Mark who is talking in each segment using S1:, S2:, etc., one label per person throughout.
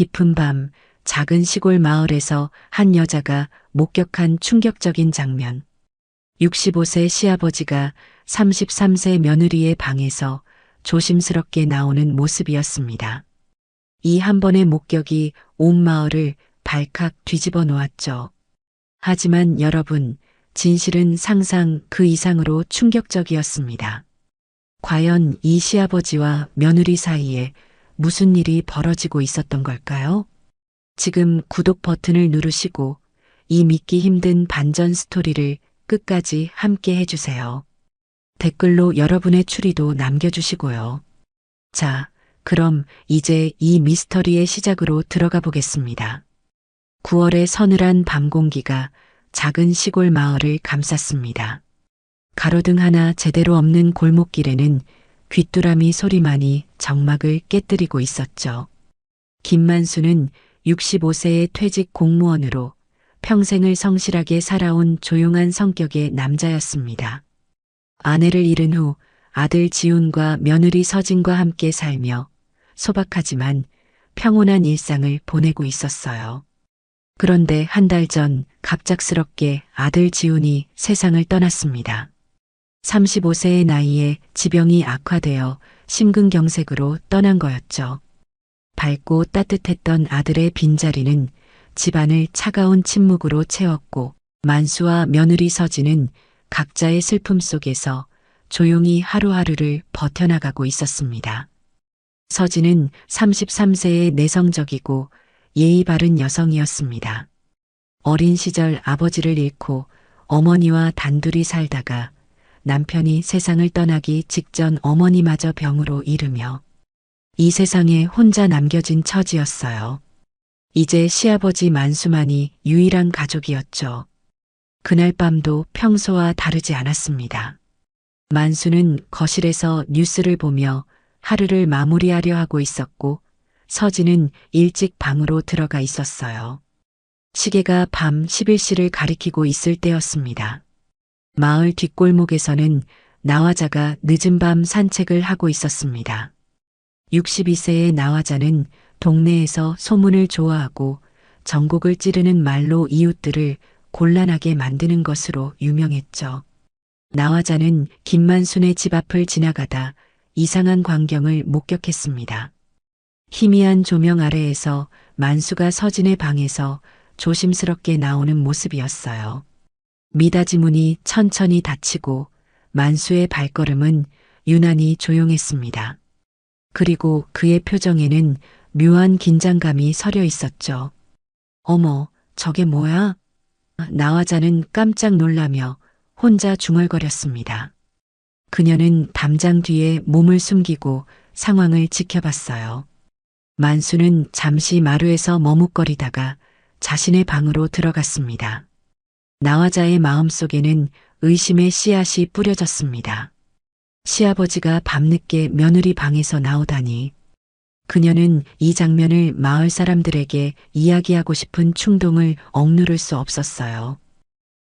S1: 깊은 밤 작은 시골 마을에서 한 여자가 목격한 충격적인 장면. 65세 시아버지가 33세 며느리의 방에서 조심스럽게 나오는 모습이었습니다. 이 한 번의 목격이 온 마을을 발칵 뒤집어 놓았죠. 하지만 여러분, 진실은 상상 그 이상으로 충격적이었습니다. 과연 이 시아버지와 며느리 사이에 무슨 일이 벌어지고 있었던 걸까요? 지금 구독 버튼을 누르시고 이 믿기 힘든 반전 스토리를 끝까지 함께 해주세요. 댓글로 여러분의 추리도 남겨주시고요. 자, 그럼 이제 이 미스터리의 시작으로 들어가 보겠습니다. 9월의 서늘한 밤 공기가 작은 시골 마을을 감쌌습니다. 가로등 하나 제대로 없는 골목길에는 귀뚜라미 소리만이 정막을 깨뜨리고 있었죠. 김만수는 65세의 퇴직 공무원으로 평생을 성실하게 살아온 조용한 성격의 남자였습니다. 아내를 잃은 후 아들 지훈과 며느리 서진과 함께 살며 소박하지만 평온한 일상을 보내고 있었어요. 그런데 한 달 전 갑작스럽게 아들 지훈이 세상을 떠났습니다. 35세의 나이에 지병이 악화되어 심근경색으로 떠난 거였죠. 밝고 따뜻했던 아들의 빈자리는 집안을 차가운 침묵으로 채웠고 만수와 며느리 서진은 각자의 슬픔 속에서 조용히 하루하루를 버텨나가고 있었습니다. 서진은 33세의 내성적이고 예의 바른 여성이었습니다. 어린 시절 아버지를 잃고 어머니와 단둘이 살다가 남편이 세상을 떠나기 직전 어머니마저 병으로 이르며 이 세상에 혼자 남겨진 처지였어요. 이제 시아버지 만수만이 유일한 가족이었죠. 그날 밤도 평소와 다르지 않았습니다. 만수는 거실에서 뉴스를 보며 하루를 마무리하려 하고 있었고 서진은 일찍 방으로 들어가 있었어요. 시계가 밤 11시를 가리키고 있을 때였습니다. 마을 뒷골목에서는 나화자가 늦은 밤 산책을 하고 있었습니다. 62세의 나화자는 동네에서 소문을 좋아하고 전곡을 찌르는 말로 이웃들을 곤란하게 만드는 것으로 유명했죠. 나화자는 김만순의 집 앞을 지나가다 이상한 광경을 목격했습니다. 희미한 조명 아래에서 만수가 서진의 방에서 조심스럽게 나오는 모습이었어요. 미닫이 문이 천천히 닫히고 만수의 발걸음은 유난히 조용했습니다. 그리고 그의 표정에는 묘한 긴장감이 서려 있었죠. 어머, 저게 뭐야? 나화자는 깜짝 놀라며 혼자 중얼거렸습니다. 그녀는 담장 뒤에 몸을 숨기고 상황을 지켜봤어요. 만수는 잠시 마루에서 머뭇거리다가 자신의 방으로 들어갔습니다. 나화자의 마음속에는 의심의 씨앗이 뿌려졌습니다. 시아버지가 밤늦게 며느리 방에서 나오다니. 그녀는 이 장면을 마을 사람들에게 이야기하고 싶은 충동을 억누를 수 없었어요.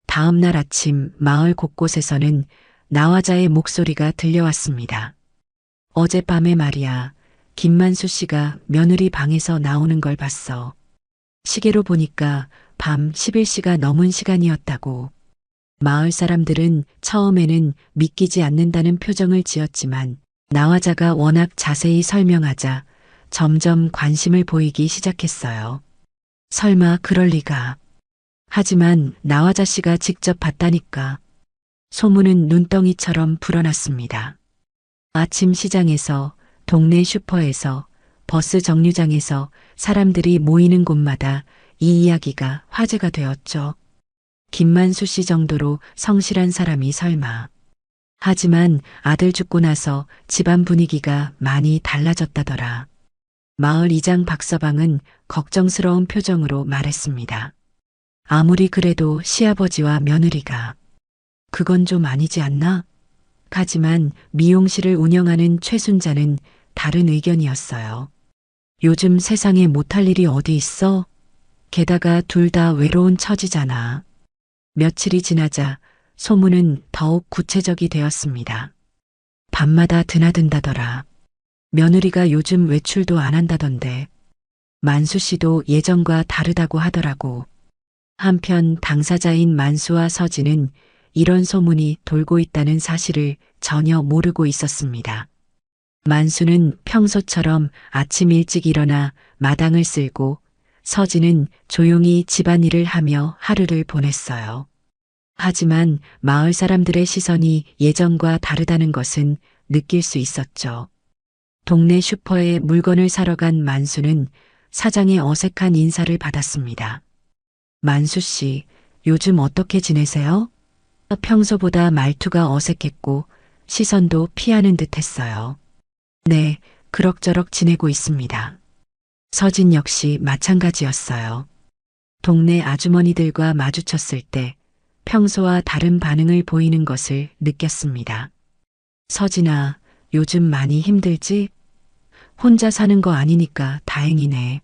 S1: 다음 날 아침 마을 곳곳에서는 나화자의 목소리가 들려왔습니다. 어젯밤에 말이야, 김만수 씨가 며느리 방에서 나오는 걸 봤어. 시계로 보니까 밤 11시가 넘은 시간이었다고. 마을 사람들은 처음에는 믿기지 않는다는 표정을 지었지만 나화자가 워낙 자세히 설명하자 점점 관심을 보이기 시작했어요. 설마 그럴 리가. 하지만 나화자 씨가 직접 봤다니까. 소문은 눈덩이처럼 불어났습니다. 아침 시장에서, 동네 슈퍼에서, 버스 정류장에서 사람들이 모이는 곳마다 이 이야기가 화제가 되었죠. 김만수 씨 정도로 성실한 사람이 설마. 하지만 아들 죽고 나서 집안 분위기가 많이 달라졌다더라. 마을 이장 박서방은 걱정스러운 표정으로 말했습니다. 아무리 그래도 시아버지와 며느리가. 그건 좀 아니지 않나? 하지만 미용실을 운영하는 최순자는 다른 의견이었어요. 요즘 세상에 못할 일이 어디 있어? 게다가 둘 다 외로운 처지잖아. 며칠이 지나자 소문은 더욱 구체적이 되었습니다. 밤마다 드나든다더라. 며느리가 요즘 외출도 안 한다던데. 만수 씨도 예전과 다르다고 하더라고. 한편 당사자인 만수와 서진은 이런 소문이 돌고 있다는 사실을 전혀 모르고 있었습니다. 만수는 평소처럼 아침 일찍 일어나 마당을 쓸고 서진은 조용히 집안일을 하며 하루를 보냈어요. 하지만 마을 사람들의 시선이 예전과 다르다는 것은 느낄 수 있었죠. 동네 슈퍼에 물건을 사러 간 만수는 사장의 어색한 인사를 받았습니다. 만수 씨, 요즘 어떻게 지내세요? 평소보다 말투가 어색했고 시선도 피하는 듯 했어요. 네, 그럭저럭 지내고 있습니다. 서진 역시 마찬가지였어요. 동네 아주머니들과 마주쳤을 때 평소와 다른 반응을 보이는 것을 느꼈습니다. 서진아, 요즘 많이 힘들지? 혼자 사는 거 아니니까 다행이네.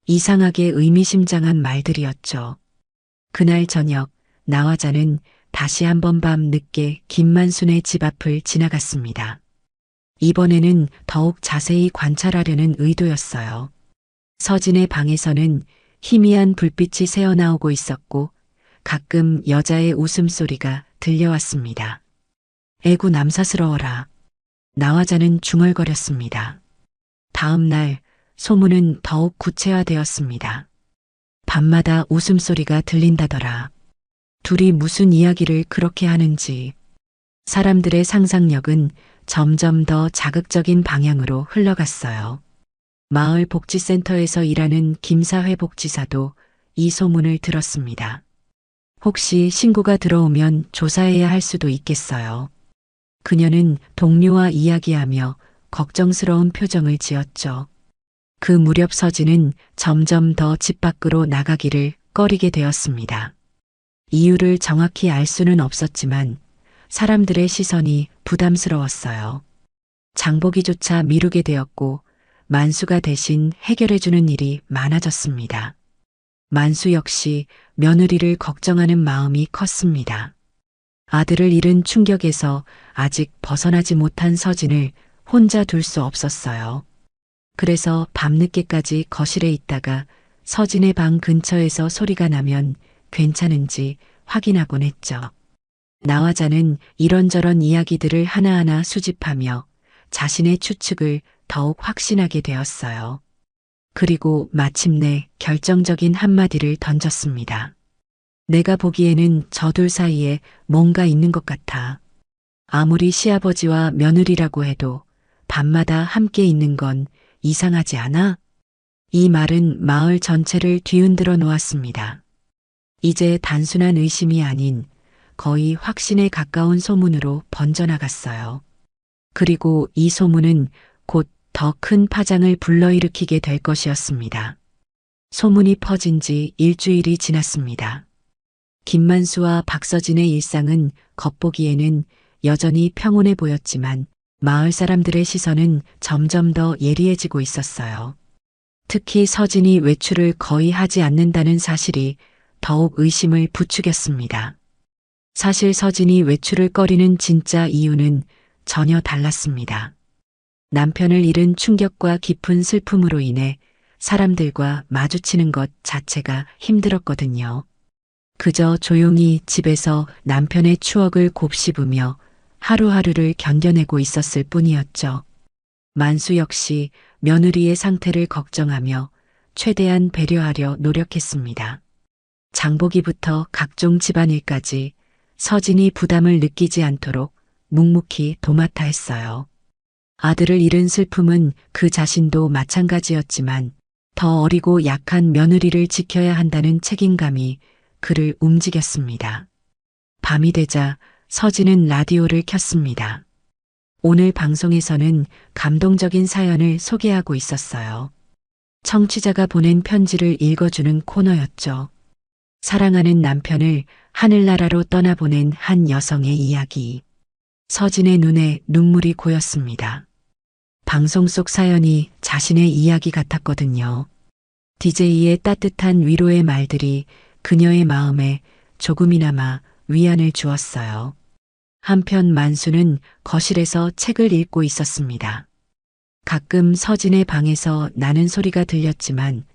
S1: 이상하게 의미심장한 말들이었죠. 그날 저녁 나화자는 다시 한번 밤 늦게 김만순의 집 앞을 지나갔습니다. 이번에는 더욱 자세히 관찰하려는 의도였어요. 서진의 방에서는 희미한 불빛이 새어나오고 있었고 가끔 여자의 웃음소리가 들려왔습니다. 애구 남사스러워라. 나화자는 중얼거렸습니다. 다음 날 소문은 더욱 구체화되었습니다. 밤마다 웃음소리가 들린다더라. 둘이 무슨 이야기를 그렇게 하는지. 사람들의 상상력은 점점 더 자극적인 방향으로 흘러갔어요. 마을 복지센터에서 일하는 김사회 복지사도 이 소문을 들었습니다. 혹시 신고가 들어오면 조사해야 할 수도 있겠어요. 그녀는 동료와 이야기하며 걱정스러운 표정을 지었죠. 그 무렵 서진은 점점 더 집 밖으로 나가기를 꺼리게 되었습니다. 이유를 정확히 알 수는 없었지만 사람들의 시선이 부담스러웠어요. 장보기조차 미루게 되었고 만수가 대신 해결해주는 일이 많아졌습니다. 만수 역시 며느리를 걱정하는 마음이 컸습니다. 아들을 잃은 충격에서 아직 벗어나지 못한 서진을 혼자 둘 수 없었어요. 그래서 밤늦게까지 거실에 있다가 서진의 방 근처에서 소리가 나면 괜찮은지 확인하곤 했죠. 나화자는 이런저런 이야기들을 하나하나 수집하며 자신의 추측을 더욱 확신하게 되었어요. 그리고 마침내 결정적인 한마디를 던졌습니다. 내가 보기에는 저 둘 사이에 뭔가 있는 것 같아. 아무리 시아버지와 며느리라고 해도 밤마다 함께 있는 건 이상하지 않아? 이 말은 마을 전체를 뒤흔들어 놓았습니다. 이제 단순한 의심이 아닌 거의 확신에 가까운 소문으로 번져나갔어요. 그리고 이 소문은 곧 더 큰 파장을 불러일으키게 될 것이었습니다. 소문이 퍼진 지 일주일이 지났습니다. 김만수와 박서진의 일상은 겉보기에는 여전히 평온해 보였지만 마을 사람들의 시선은 점점 더 예리해지고 있었어요. 특히 서진이 외출을 거의 하지 않는다는 사실이 더욱 의심을 부추겼습니다. 사실 서진이 외출을 꺼리는 진짜 이유는 전혀 달랐습니다. 남편을 잃은 충격과 깊은 슬픔으로 인해 사람들과 마주치는 것 자체가 힘들었거든요. 그저 조용히 집에서 남편의 추억을 곱씹으며 하루하루를 견뎌내고 있었을 뿐이었죠. 만수 역시 며느리의 상태를 걱정하며 최대한 배려하려 노력했습니다. 장보기부터 각종 집안일까지 서진이 부담을 느끼지 않도록 묵묵히 도맡아 했어요. 아들을 잃은 슬픔은 그 자신도 마찬가지였지만 더 어리고 약한 며느리를 지켜야 한다는 책임감이 그를 움직였습니다. 밤이 되자 서진은 라디오를 켰습니다. 오늘 방송에서는 감동적인 사연을 소개하고 있었어요. 청취자가 보낸 편지를 읽어주는 코너였죠. 사랑하는 남편을 하늘나라로 떠나보낸 한 여성의 이야기. 서진의 눈에 눈물이 고였습니다. 방송 속 사연이 자신의 이야기 같았거든요. DJ의 따뜻한 위로의 말들이 그녀의 마음에 조금이나마 위안을 주었어요. 한편 만수는 거실에서 책을 읽고 있었습니다. 가끔 서진의 방에서 나는 소리가 들렸지만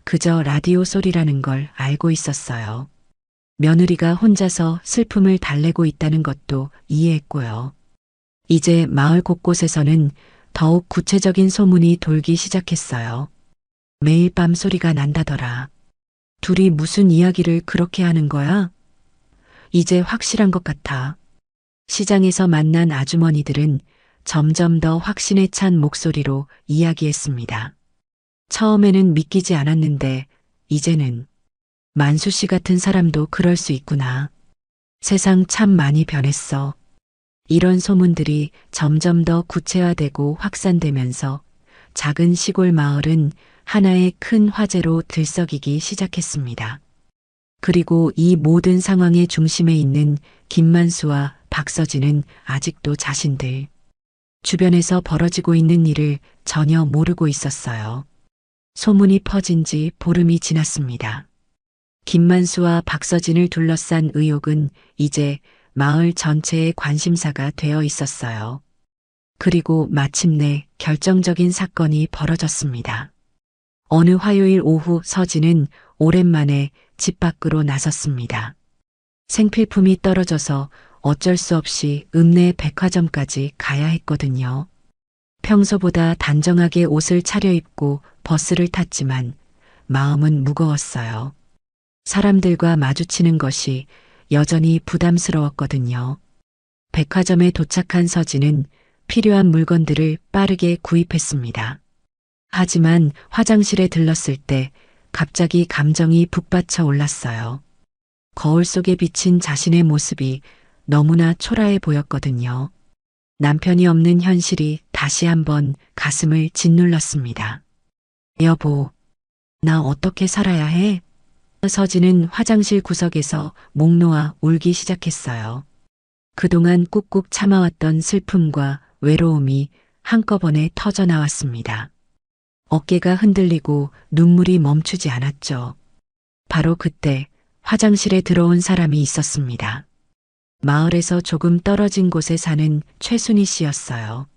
S1: 그저 라디오 소리라는 걸 알고 있었어요. 며느리가 혼자서 슬픔을 달래고 있다는 것도 이해했고요. 이제 마을 곳곳에서는 더욱 구체적인 소문이 돌기 시작했어요. 매일 밤 소리가 난다더라. 둘이 무슨 이야기를 그렇게 하는 거야? 이제 확실한 것 같아. 시장에서 만난 아주머니들은 점점 더 확신에 찬 목소리로 이야기했습니다. 처음에는 믿기지 않았는데 이제는 만수 씨 같은 사람도 그럴 수 있구나. 세상 참 많이 변했어. 이런 소문들이 점점 더 구체화되고 확산되면서 작은 시골 마을은 하나의 큰 화제로 들썩이기 시작했습니다. 그리고 이 모든 상황의 중심에 있는 김만수와 박서진은 아직도 자신들 주변에서 벌어지고 있는 일을 전혀 모르고 있었어요. 소문이 퍼진 지 보름이 지났습니다. 김만수와 박서진을 둘러싼 의혹은 이제 마을 전체의 관심사가 되어 있었어요. 그리고 마침내 결정적인 사건이 벌어졌습니다. 어느 화요일 오후 서진은 오랜만에 집 밖으로 나섰습니다. 생필품이 떨어져서 어쩔 수 없이 읍내 백화점까지 가야 했거든요. 평소보다 단정하게 옷을 차려입고 버스를 탔지만 마음은 무거웠어요. 사람들과 마주치는 것이 여전히 부담스러웠거든요. 백화점에 도착한 서진은 필요한 물건들을 빠르게 구입했습니다. 하지만 화장실에 들렀을 때 갑자기 감정이 북받쳐 올랐어요. 거울 속에 비친 자신의 모습이 너무나 초라해 보였거든요. 남편이 없는 현실이 다시 한번 가슴을 짓눌렀습니다. 여보, 나 어떻게 살아야 해? 서진은 화장실 구석에서 목 놓아 울기 시작했어요. 그동안 꾹꾹 참아왔던 슬픔과 외로움이 한꺼번에 터져 나왔습니다. 어깨가 흔들리고 눈물이 멈추지 않았죠. 바로 그때 화장실에 들어온 사람이 있었습니다. 마을에서 조금 떨어진 곳에 사는 최순희 씨였어요.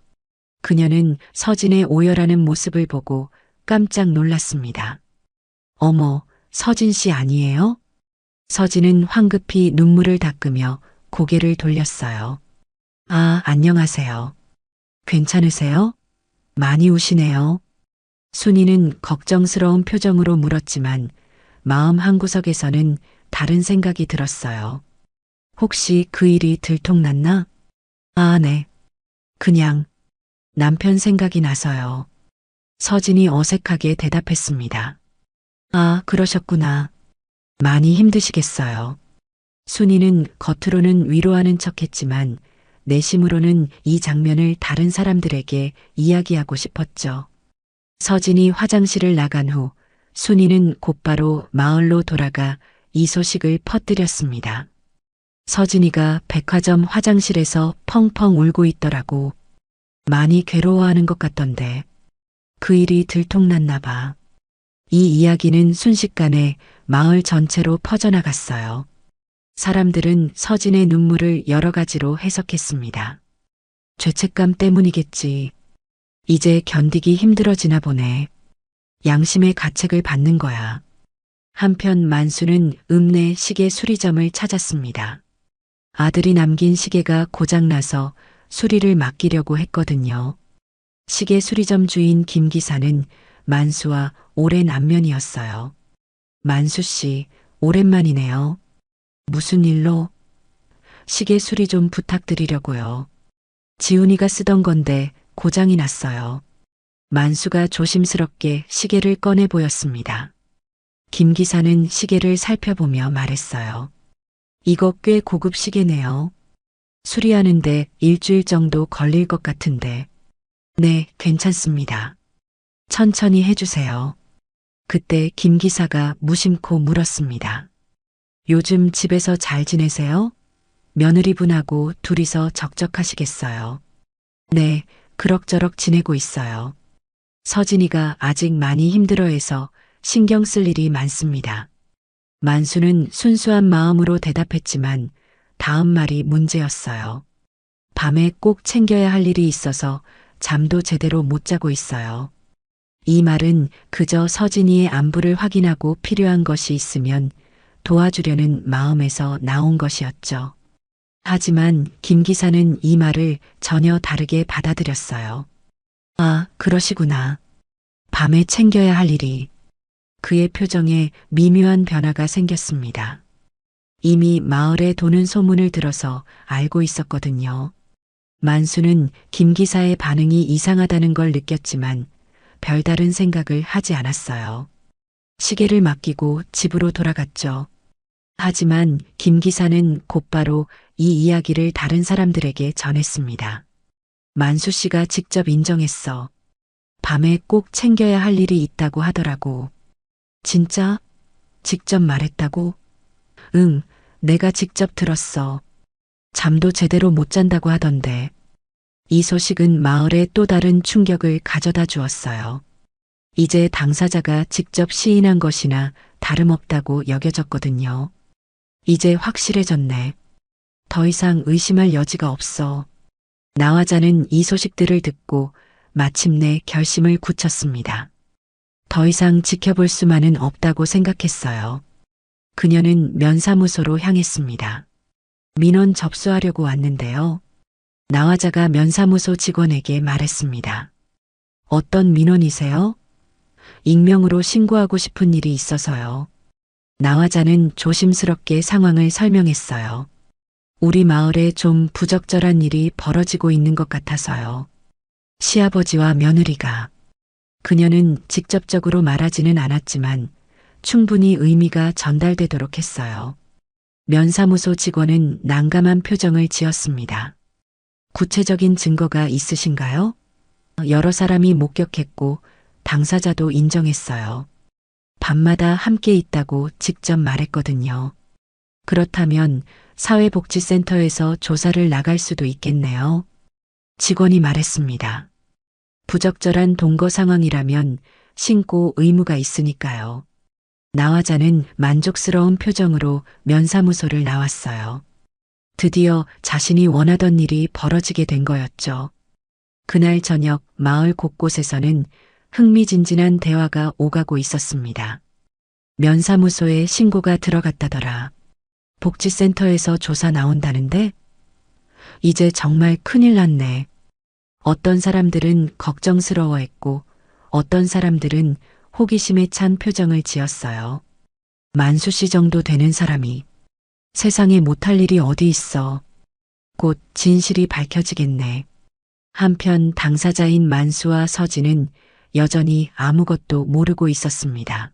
S1: 그녀는 서진의 오열하는 모습을 보고 깜짝 놀랐습니다. 어머, 서진 씨 아니에요? 서진은 황급히 눈물을 닦으며 고개를 돌렸어요. 아, 안녕하세요. 괜찮으세요? 많이 우시네요. 순이는 걱정스러운 표정으로 물었지만 마음 한구석에서는 다른 생각이 들었어요. 혹시 그 일이 들통났나? 아, 네. 그냥 남편 생각이 나서요. 서진이 어색하게 대답했습니다. 아, 그러셨구나. 많이 힘드시겠어요. 순이는 겉으로는 위로하는 척했지만 내심으로는 이 장면을 다른 사람들에게 이야기하고 싶었죠. 서진이 화장실을 나간 후 순이는 곧바로 마을로 돌아가 이 소식을 퍼뜨렸습니다. 서진이가 백화점 화장실에서 펑펑 울고 있더라고. 많이 괴로워하는 것 같던데. 그 일이 들통났나 봐. 이 이야기는 순식간에 마을 전체로 퍼져나갔어요. 사람들은 서진의 눈물을 여러 가지로 해석했습니다. 죄책감 때문이겠지. 이제 견디기 힘들어지나 보네. 양심의 가책을 받는 거야. 한편 만수는 읍내 시계 수리점을 찾았습니다. 아들이 남긴 시계가 고장나서 수리를 맡기려고 했거든요. 시계 수리점 주인 김 기사는 만수와 오랜 안면이었어요. 만수 씨, 오랜만이네요. 무슨 일로? 시계 수리 좀 부탁드리려고요. 지훈이가 쓰던 건데 고장이 났어요. 만수가 조심스럽게 시계를 꺼내 보였습니다. 김 기사는 시계를 살펴보며 말했어요. 이거 꽤 고급 시계네요. 수리하는데 일주일 정도 걸릴 것 같은데. 네, 괜찮습니다. 천천히 해주세요. 그때 김 기사가 무심코 물었습니다. 요즘 집에서 잘 지내세요? 며느리분하고 둘이서 적적하시겠어요. 네, 그럭저럭 지내고 있어요. 서진이가 아직 많이 힘들어해서 신경 쓸 일이 많습니다. 만수는 순수한 마음으로 대답했지만 다음 말이 문제였어요. 밤에 꼭 챙겨야 할 일이 있어서 잠도 제대로 못 자고 있어요. 이 말은 그저 서진이의 안부를 확인하고 필요한 것이 있으면 도와주려는 마음에서 나온 것이었죠. 하지만 김 기사는 이 말을 전혀 다르게 받아들였어요. 아, 그러시구나. 밤에 챙겨야 할 일이. 그의 표정에 미묘한 변화가 생겼습니다. 이미 마을에 도는 소문을 들어서 알고 있었거든요. 만수는 김 기사의 반응이 이상하다는 걸 느꼈지만 별다른 생각을 하지 않았어요. 시계를 맡기고 집으로 돌아갔죠. 하지만 김 기사는 곧바로 이 이야기를 다른 사람들에게 전했습니다. 만수 씨가 직접 인정했어. 밤에 꼭 챙겨야 할 일이 있다고 하더라고. 진짜? 직접 말했다고? 응, 내가 직접 들었어. 잠도 제대로 못 잔다고 하던데. 이 소식은 마을에 또 다른 충격을 가져다 주었어요. 이제 당사자가 직접 시인한 것이나 다름없다고 여겨졌거든요. 이제 확실해졌네. 더 이상 의심할 여지가 없어. 나화자는 이 소식들을 듣고 마침내 결심을 굳혔습니다. 더 이상 지켜볼 수만은 없다고 생각했어요. 그녀는 면사무소로 향했습니다. 민원 접수하려고 왔는데요. 나화자가 면사무소 직원에게 말했습니다. 어떤 민원이세요? 익명으로 신고하고 싶은 일이 있어서요. 나화자는 조심스럽게 상황을 설명했어요. 우리 마을에 좀 부적절한 일이 벌어지고 있는 것 같아서요. 시아버지와 며느리가. 그녀는 직접적으로 말하지는 않았지만 충분히 의미가 전달되도록 했어요. 면사무소 직원은 난감한 표정을 지었습니다. 구체적인 증거가 있으신가요? 여러 사람이 목격했고 당사자도 인정했어요. 밤마다 함께 있다고 직접 말했거든요. 그렇다면 사회복지센터에서 조사를 나갈 수도 있겠네요. 직원이 말했습니다. 부적절한 동거 상황이라면 신고 의무가 있으니까요. 나화자는 만족스러운 표정으로 면사무소를 나왔어요. 드디어 자신이 원하던 일이 벌어지게 된 거였죠. 그날 저녁 마을 곳곳에서는 흥미진진한 대화가 오가고 있었습니다. 면사무소에 신고가 들어갔다더라. 복지센터에서 조사 나온다는데? 이제 정말 큰일 났네. 어떤 사람들은 걱정스러워했고 어떤 사람들은 호기심에 찬 표정을 지었어요. 만수 씨 정도 되는 사람이 세상에 못할 일이 어디 있어. 곧 진실이 밝혀지겠네. 한편 당사자인 만수와 서진은 여전히 아무것도 모르고 있었습니다.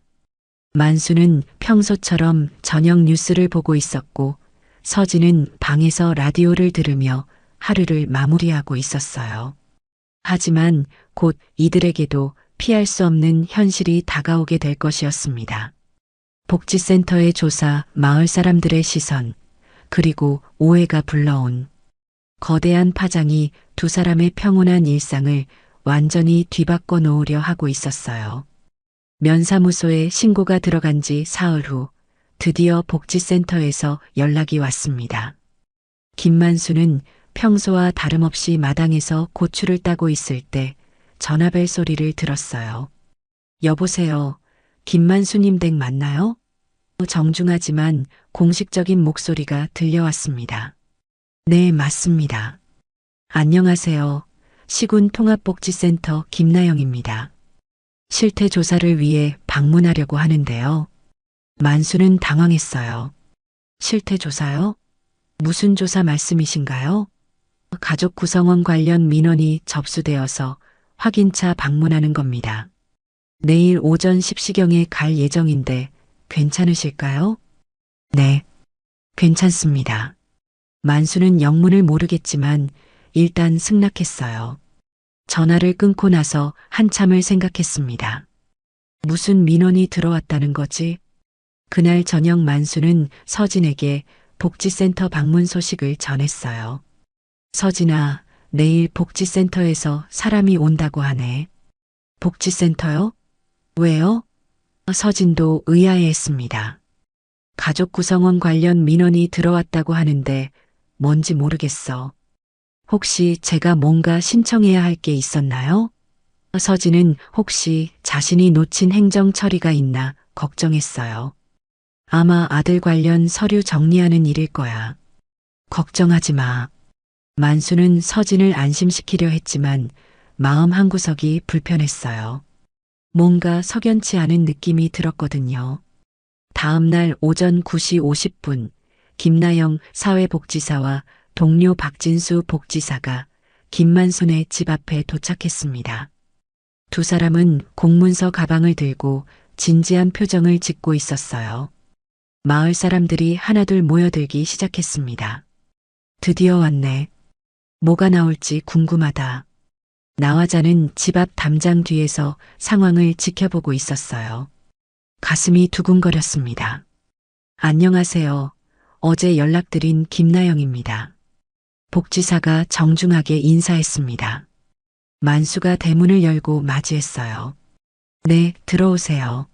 S1: 만수는 평소처럼 저녁 뉴스를 보고 있었고 서진은 방에서 라디오를 들으며 하루를 마무리하고 있었어요. 하지만 곧 이들에게도 피할 수 없는 현실이 다가오게 될 것이었습니다. 복지센터의 조사, 마을 사람들의 시선, 그리고 오해가 불러온 거대한 파장이 두 사람의 평온한 일상을 완전히 뒤바꿔 놓으려 하고 있었어요. 면사무소에 신고가 들어간 지 사흘 후 드디어 복지센터에서 연락이 왔습니다. 김만수는 평소와 다름없이 마당에서 고추를 따고 있을 때 전화벨 소리를 들었어요. 여보세요. 김만수님 댁 맞나요? 정중하지만 공식적인 목소리가 들려왔습니다. 네, 맞습니다. 안녕하세요. 시군통합복지센터 김나영입니다. 실태 조사를 위해 방문하려고 하는데요. 만수는 당황했어요. 실태 조사요? 무슨 조사 말씀이신가요? 가족 구성원 관련 민원이 접수되어서 확인차 방문하는 겁니다. 내일 오전 10시경에 갈 예정인데 괜찮으실까요? 네, 괜찮습니다. 만수는 영문을 모르겠지만 일단 승낙했어요. 전화를 끊고 나서 한참을 생각했습니다. 무슨 민원이 들어왔다는 거지? 그날 저녁 만수는 서진에게 복지센터 방문 소식을 전했어요. 서진아, 내일 복지센터에서 사람이 온다고 하네. 복지센터요? 왜요? 서진도 의아해했습니다. 가족 구성원 관련 민원이 들어왔다고 하는데 뭔지 모르겠어. 혹시 제가 뭔가 신청해야 할 게 있었나요? 서진은 혹시 자신이 놓친 행정 처리가 있나 걱정했어요. 아마 아들 관련 서류 정리하는 일일 거야. 걱정하지 마. 만수는 서진을 안심시키려 했지만 마음 한구석이 불편했어요. 뭔가 석연치 않은 느낌이 들었거든요. 다음 날 오전 9시 50분, 김나영 사회복지사와 동료 박진수 복지사가 김만순의 집 앞에 도착했습니다. 두 사람은 공문서 가방을 들고 진지한 표정을 짓고 있었어요. 마을 사람들이 하나둘 모여들기 시작했습니다. 드디어 왔네. 뭐가 나올지 궁금하다. 나화자는 집 앞 담장 뒤에서 상황을 지켜보고 있었어요. 가슴이 두근거렸습니다. 안녕하세요. 어제 연락드린 김나영입니다. 복지사가 정중하게 인사했습니다. 만수가 대문을 열고 맞이했어요. 네, 들어오세요.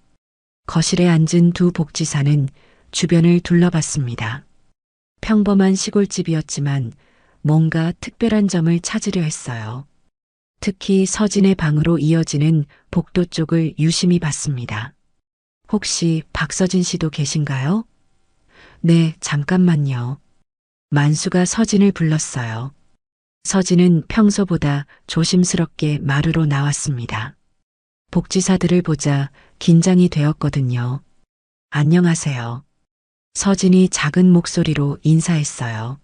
S1: 거실에 앉은 두 복지사는 주변을 둘러봤습니다. 평범한 시골집이었지만 뭔가 특별한 점을 찾으려 했어요. 특히 서진의 방으로 이어지는 복도 쪽을 유심히 봤습니다. 혹시 박서진 씨도 계신가요? 네, 잠깐만요. 만수가 서진을 불렀어요. 서진은 평소보다 조심스럽게 마루로 나왔습니다. 복지사들을 보자 긴장이 되었거든요. 안녕하세요. 서진이 작은 목소리로 인사했어요.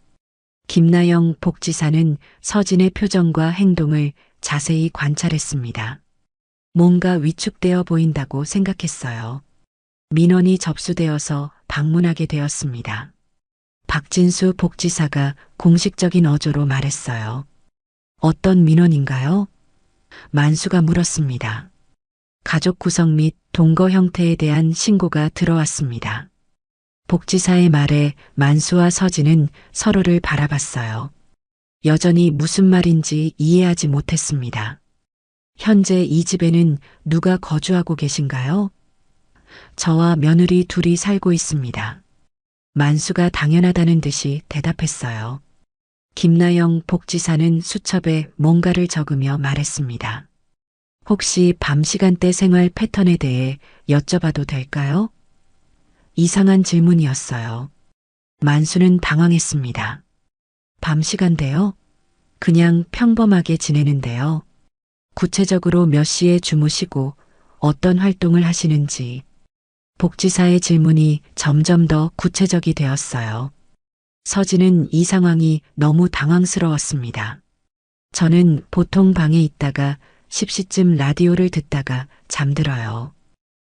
S1: 김나영 복지사는 서진의 표정과 행동을 자세히 관찰했습니다. 뭔가 위축되어 보인다고 생각했어요. 민원이 접수되어서 방문하게 되었습니다. 박진수 복지사가 공식적인 어조로 말했어요. 어떤 민원인가요? 만수가 물었습니다. 가족 구성 및 동거 형태에 대한 신고가 들어왔습니다. 복지사의 말에 만수와 서진은 서로를 바라봤어요. 여전히 무슨 말인지 이해하지 못했습니다. 현재 이 집에는 누가 거주하고 계신가요? 저와 며느리 둘이 살고 있습니다. 만수가 당연하다는 듯이 대답했어요. 김나영 복지사는 수첩에 뭔가를 적으며 말했습니다. 혹시 밤 시간대 생활 패턴에 대해 여쭤봐도 될까요? 이상한 질문이었어요. 만수는 당황했습니다. 밤 시간대요? 그냥 평범하게 지내는데요. 구체적으로 몇 시에 주무시고 어떤 활동을 하시는지. 복지사의 질문이 점점 더 구체적이 되었어요. 서진은 이 상황이 너무 당황스러웠습니다. 저는 보통 방에 있다가 10시쯤 라디오를 듣다가 잠들어요.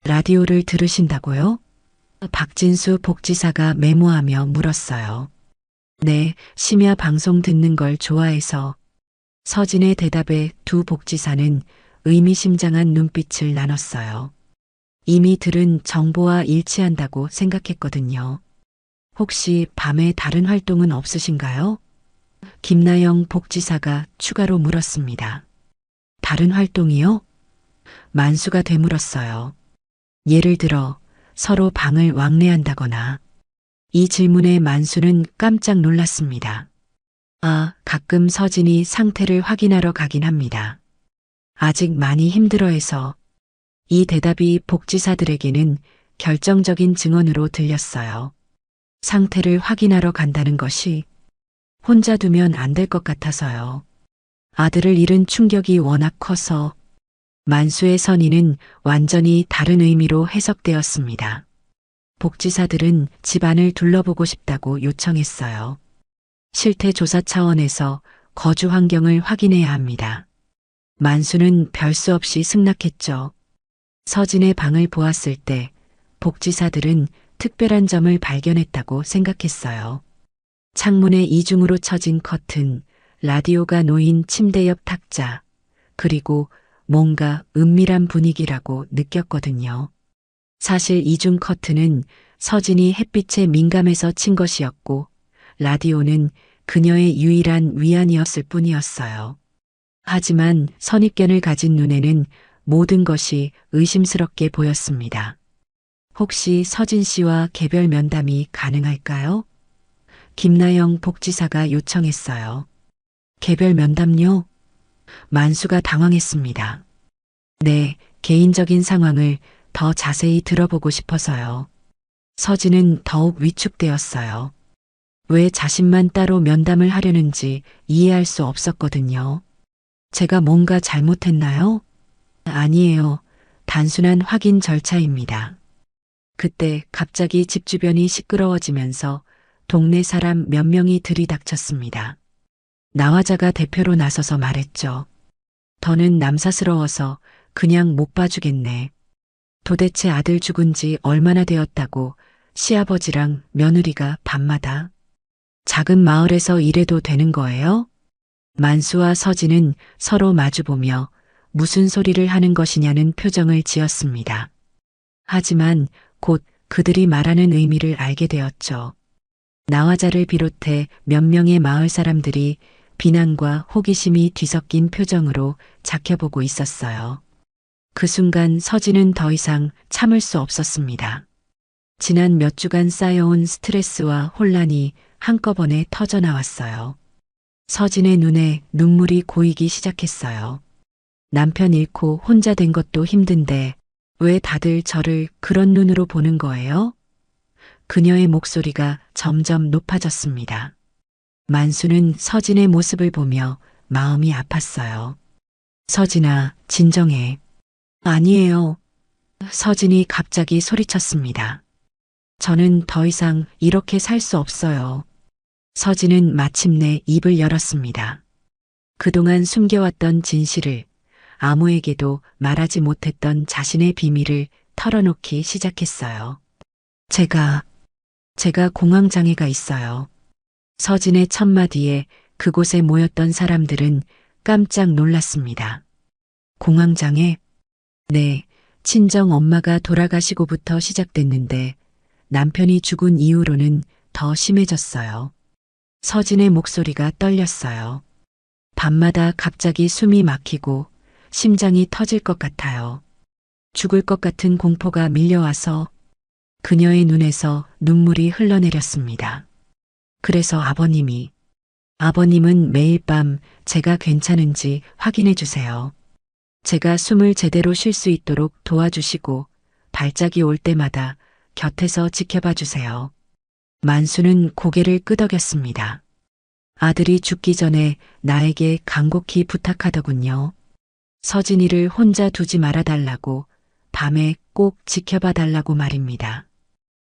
S1: 라디오를 들으신다고요? 박진수 복지사가 메모하며 물었어요. 네, 심야 방송 듣는 걸 좋아해서. 서진의 대답에 두 복지사는 의미심장한 눈빛을 나눴어요. 이미 들은 정보와 일치한다고 생각했거든요. 혹시 밤에 다른 활동은 없으신가요? 김나영 복지사가 추가로 물었습니다. 다른 활동이요? 만수가 되물었어요. 예를 들어 서로 방을 왕래한다거나. 이 질문에 만수는 깜짝 놀랐습니다. 아, 가끔 서진이 상태를 확인하러 가긴 합니다. 아직 많이 힘들어해서. 이 대답이 복지사들에게는 결정적인 증언으로 들렸어요. 상태를 확인하러 간다는 것이 혼자 두면 안 될 것 같아서요. 아들을 잃은 충격이 워낙 커서. 만수의 선의는 완전히 다른 의미로 해석되었습니다. 복지사들은 집안을 둘러보고 싶다고 요청했어요. 실태 조사 차원에서 거주 환경을 확인해야 합니다. 만수는 별 수 없이 승낙했죠. 서진의 방을 보았을 때 복지사들은 특별한 점을 발견했다고 생각했어요. 창문에 이중으로 쳐진 커튼, 라디오가 놓인 침대 옆 탁자, 그리고 뭔가 은밀한 분위기라고 느꼈거든요. 사실 이중 커튼은 서진이 햇빛에 민감해서 친 것이었고, 라디오는 그녀의 유일한 위안이었을 뿐이었어요. 하지만 선입견을 가진 눈에는 모든 것이 의심스럽게 보였습니다. 혹시 서진 씨와 개별 면담이 가능할까요? 김나영 복지사가 요청했어요. 개별 면담요? 만수가 당황했습니다. 네, 개인적인 상황을 더 자세히 들어보고 싶어서요. 서진은 더욱 위축되었어요. 왜 자신만 따로 면담을 하려는지 이해할 수 없었거든요. 제가 뭔가 잘못했나요? 아니에요. 단순한 확인 절차입니다. 그때 갑자기 집 주변이 시끄러워지면서 동네 사람 몇 명이 들이닥쳤습니다. 나화자가 대표로 나서서 말했죠. 더는 남사스러워서 그냥 못 봐주겠네. 도대체 아들 죽은 지 얼마나 되었다고 시아버지랑 며느리가 밤마다. 작은 마을에서 이래도 되는 거예요? 만수와 서진은 서로 마주보며 무슨 소리를 하는 것이냐는 표정을 지었습니다. 하지만 곧 그들이 말하는 의미를 알게 되었죠. 나화자를 비롯해 몇 명의 마을 사람들이 비난과 호기심이 뒤섞인 표정으로 작혀보고 있었어요. 그 순간 서진은 더 이상 참을 수 없었습니다. 지난 몇 주간 쌓여온 스트레스와 혼란이 한꺼번에 터져나왔어요. 서진의 눈에 눈물이 고이기 시작했어요. 남편 잃고 혼자 된 것도 힘든데 왜 다들 저를 그런 눈으로 보는 거예요? 그녀의 목소리가 점점 높아졌습니다. 만수는 서진의 모습을 보며 마음이 아팠어요. 서진아, 진정해. 아니에요. 서진이 갑자기 소리쳤습니다. 저는 더 이상 이렇게 살 수 없어요. 서진은 마침내 입을 열었습니다. 그동안 숨겨왔던 진실을, 아무에게도 말하지 못했던 자신의 비밀을 털어놓기 시작했어요. 제가 공황장애가 있어요. 서진의 첫마디에 그곳에 모였던 사람들은 깜짝 놀랐습니다. 공황장애? 네, 친정 엄마가 돌아가시고부터 시작됐는데 남편이 죽은 이후로는 더 심해졌어요. 서진의 목소리가 떨렸어요. 밤마다 갑자기 숨이 막히고 심장이 터질 것 같아요. 죽을 것 같은 공포가 밀려와서 그녀의 눈에서 눈물이 흘러내렸습니다. 그래서 아버님은 매일 밤 제가 괜찮은지 확인해 주세요. 제가 숨을 제대로 쉴 수 있도록 도와주시고 발작이 올 때마다 곁에서 지켜봐 주세요. 만수는 고개를 끄덕였습니다. 아들이 죽기 전에 나에게 간곡히 부탁하더군요. 서진이를 혼자 두지 말아달라고, 밤에 꼭 지켜봐 달라고 말입니다.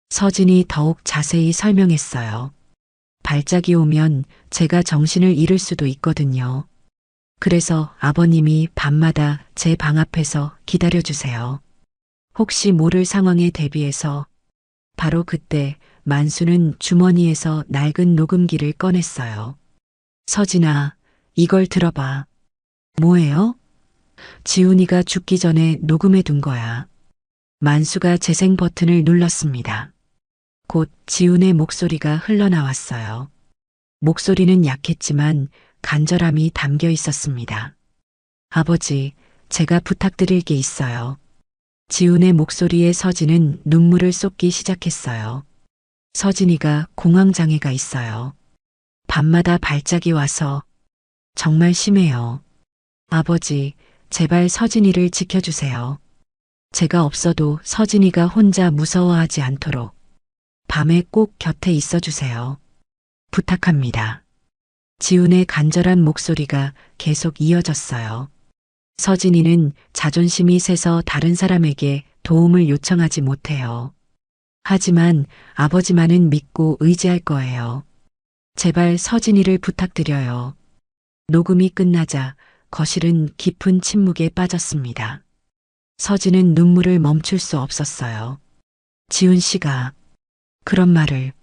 S1: 서진이 더욱 자세히 설명했어요. 발작이 오면 제가 정신을 잃을 수도 있거든요. 그래서 아버님이 밤마다 제 방 앞에서 기다려주세요. 혹시 모를 상황에 대비해서. 바로 그때 만수는 주머니에서 낡은 녹음기를 꺼냈어요. 서진아, 이걸 들어봐. 뭐예요? 지훈이가 죽기 전에 녹음해 둔 거야. 만수가 재생 버튼을 눌렀습니다. 곧 지훈의 목소리가 흘러나왔어요. 목소리는 약했지만 간절함이 담겨 있었습니다. 아버지, 제가 부탁드릴 게 있어요. 지훈의 목소리에 서진은 눈물을 쏟기 시작했어요. 서진이가 공황장애가 있어요. 밤마다 발작이 와서 정말 심해요. 아버지, 제발 서진이를 지켜주세요. 제가 없어도 서진이가 혼자 무서워하지 않도록 밤에 꼭 곁에 있어 주세요. 부탁합니다. 지훈의 간절한 목소리가 계속 이어졌어요. 서진이는 자존심이 세서 다른 사람에게 도움을 요청하지 못해요. 하지만 아버지만은 믿고 의지할 거예요. 제발 서진이를 부탁드려요. 녹음이 끝나자 거실은 깊은 침묵에 빠졌습니다. 서진은 눈물을 멈출 수 없었어요. 지훈 씨가 그런 말을.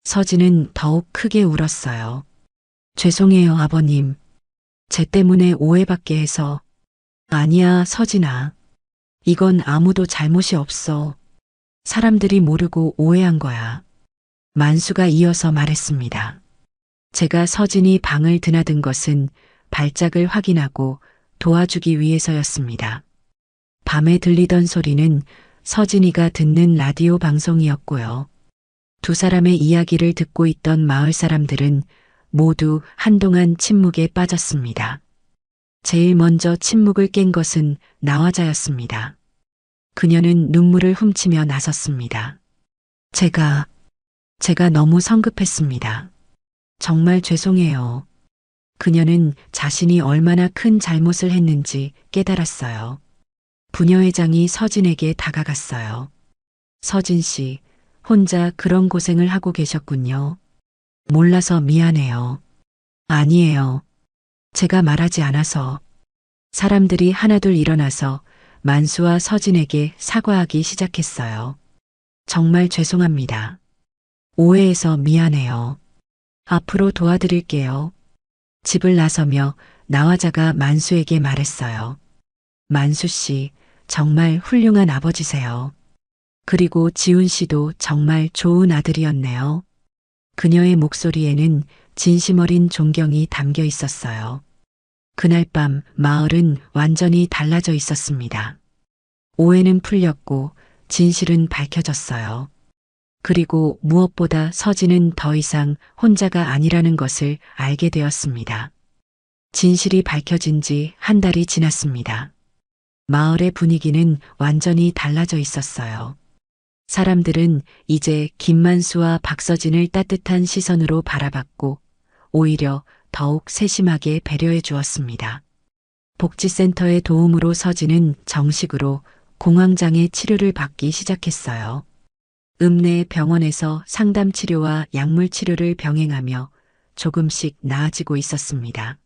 S1: 서진은 더욱 크게 울었어요. 죄송해요, 아버님. 제 때문에 오해받게 해서. 아니야, 서진아. 이건 아무도 잘못이 없어. 사람들이 모르고 오해한 거야. 만수가 이어서 말했습니다. 제가 서진이 방을 드나든 것은 발작을 확인하고 도와주기 위해서였습니다. 밤에 들리던 소리는 서진이가 듣는 라디오 방송이었고요. 두 사람의 이야기를 듣고 있던 마을 사람들은 모두 한동안 침묵에 빠졌습니다. 제일 먼저 침묵을 깬 것은 나화자였습니다. 그녀는 눈물을 훔치며 나섰습니다. 제가 너무 성급했습니다. 정말 죄송해요. 그녀는 자신이 얼마나 큰 잘못을 했는지 깨달았어요. 부녀회장이 서진에게 다가갔어요. 서진 씨, 혼자 그런 고생을 하고 계셨군요. 몰라서 미안해요. 아니에요. 제가 말하지 않아서. 사람들이 하나둘 일어나서 만수와 서진에게 사과하기 시작했어요. 정말 죄송합니다. 오해해서 미안해요. 앞으로 도와드릴게요. 집을 나서며 나화자가 만수에게 말했어요. 만수 씨, 정말 훌륭한 아버지세요. 그리고 지훈 씨도 정말 좋은 아들이었네요. 그녀의 목소리에는 진심 어린 존경이 담겨 있었어요. 그날 밤 마을은 완전히 달라져 있었습니다. 오해는 풀렸고 진실은 밝혀졌어요. 그리고 무엇보다 서진은 더 이상 혼자가 아니라는 것을 알게 되었습니다. 진실이 밝혀진 지 한 달이 지났습니다. 마을의 분위기는 완전히 달라져 있었어요. 사람들은 이제 김만수와 박서진을 따뜻한 시선으로 바라봤고 오히려 더욱 세심하게 배려해 주었습니다. 복지센터의 도움으로 서진은 정식으로 공황장애 치료를 받기 시작했어요. 읍내 병원에서 상담 치료와 약물 치료를 병행하며 조금씩 나아지고 있었습니다.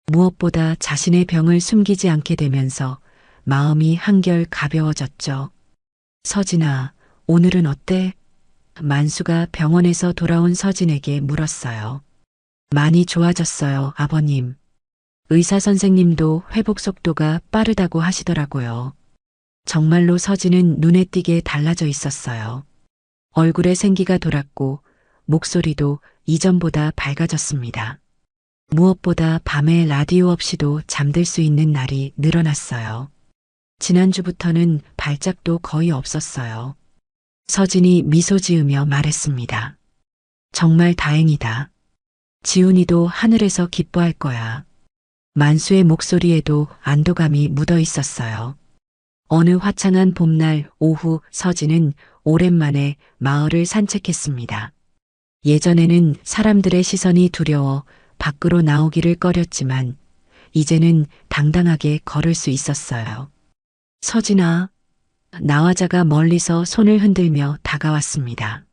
S1: 무엇보다 자신의 병을 숨기지 않게 되면서 마음이 한결 가벼워졌죠. 서진아, 오늘은 어때? 만수가 병원에서 돌아온 서진에게 물었어요. 많이 좋아졌어요, 아버님. 의사 선생님도 회복 속도가 빠르다고 하시더라고요. 정말로 서진은 눈에 띄게 달라져 있었어요. 얼굴에 생기가 돌았고 목소리도 이전보다 밝아졌습니다. 무엇보다 밤에 라디오 없이도 잠들 수 있는 날이 늘어났어요. 지난주부터는 발작도 거의 없었어요. 서진이 미소 지으며 말했습니다. 정말 다행이다. 지훈이도 하늘에서 기뻐할 거야. 만수의 목소리에도 안도감이 묻어 있었어요. 어느 화창한 봄날 오후 서진은 오랜만에 마을을 산책했습니다. 예전에는 사람들의 시선이 두려워 밖으로 나오기를 꺼렸지만 이제는 당당하게 걸을 수 있었어요. 서진아, 나화자가 멀리서 손을 흔들며 다가왔습니다.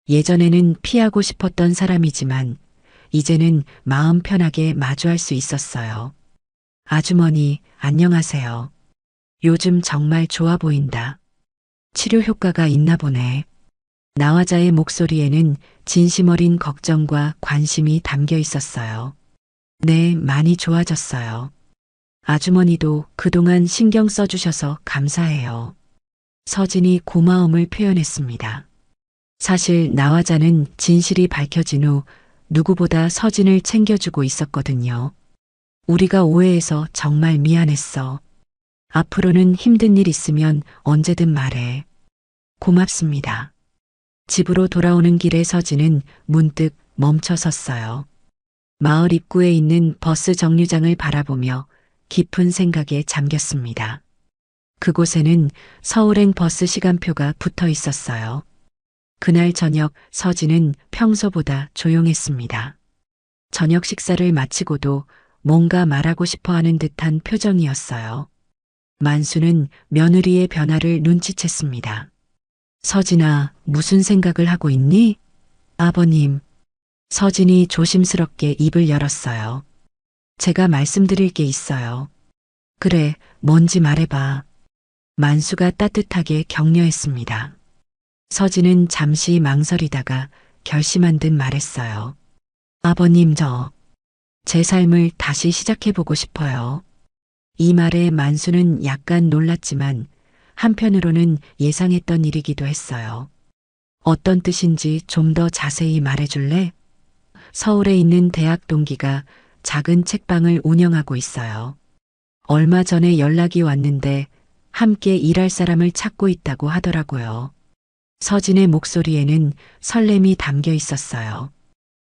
S1: 예전에는 피하고 싶었던 사람이지만 이제는 마음 편하게 마주할 수 있었어요. 아주머니, 안녕하세요. 요즘 정말 좋아 보인다. 치료 효과가 있나 보네. 나화자의 목소리에는 진심 어린 걱정과 관심이 담겨 있었어요. 네, 많이 좋아졌어요. 아주머니도 그동안 신경 써주셔서 감사해요. 서진이 고마움을 표현했습니다. 사실 나화자는 진실이 밝혀진 후 누구보다 서진을 챙겨주고 있었거든요. 우리가 오해해서 정말 미안했어. 앞으로는 힘든 일 있으면 언제든 말해. 고맙습니다. 집으로 돌아오는 길에 서진은 문득 멈춰 섰어요. 마을 입구에 있는 버스 정류장을 바라보며 깊은 생각에 잠겼습니다. 그곳에는 서울행 버스 시간표가 붙어 있었어요. 그날 저녁 서진은 평소보다 조용했습니다. 저녁 식사를 마치고도 뭔가 말하고 싶어 하는 듯한 표정이었어요. 만수는 며느리의 변화를 눈치챘습니다. 서진아, 무슨 생각을 하고 있니? 아버님. 서진이 조심스럽게 입을 열었어요. 제가 말씀드릴 게 있어요. 그래, 뭔지 말해봐. 만수가 따뜻하게 격려했습니다. 서진은 잠시 망설이다가 결심한 듯 말했어요. 아버님, 제 삶을 다시 시작해보고 싶어요. 이 말에 만수는 약간 놀랐지만 한편으로는 예상했던 일이기도 했어요. 어떤 뜻인지 좀 더 자세히 말해줄래? 서울에 있는 대학 동기가 작은 책방을 운영하고 있어요. 얼마 전에 연락이 왔는데 함께 일할 사람을 찾고 있다고 하더라고요. 서진의 목소리에는 설렘이 담겨 있었어요.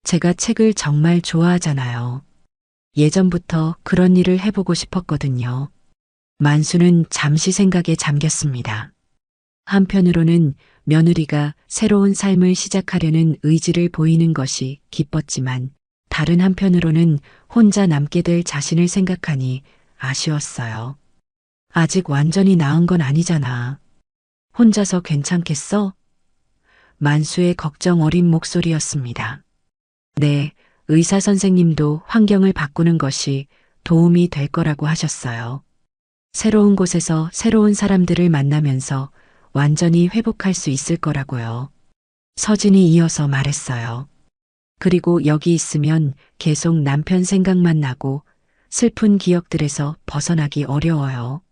S1: 제가 책을 정말 좋아하잖아요. 예전부터 그런 일을 해보고 싶었거든요. 만수는 잠시 생각에 잠겼습니다. 한편으로는 며느리가 새로운 삶을 시작하려는 의지를 보이는 것이 기뻤지만 다른 한편으로는 혼자 남게 될 자신을 생각하니 아쉬웠어요. 아직 완전히 나은 건 아니잖아. 혼자서 괜찮겠어? 만수의 걱정 어린 목소리였습니다. 네, 의사 선생님도 환경을 바꾸는 것이 도움이 될 거라고 하셨어요. 새로운 곳에서 새로운 사람들을 만나면서 완전히 회복할 수 있을 거라고요. 서진이 이어서 말했어요. 그리고 여기 있으면 계속 남편 생각만 나고 슬픈 기억들에서 벗어나기 어려워요.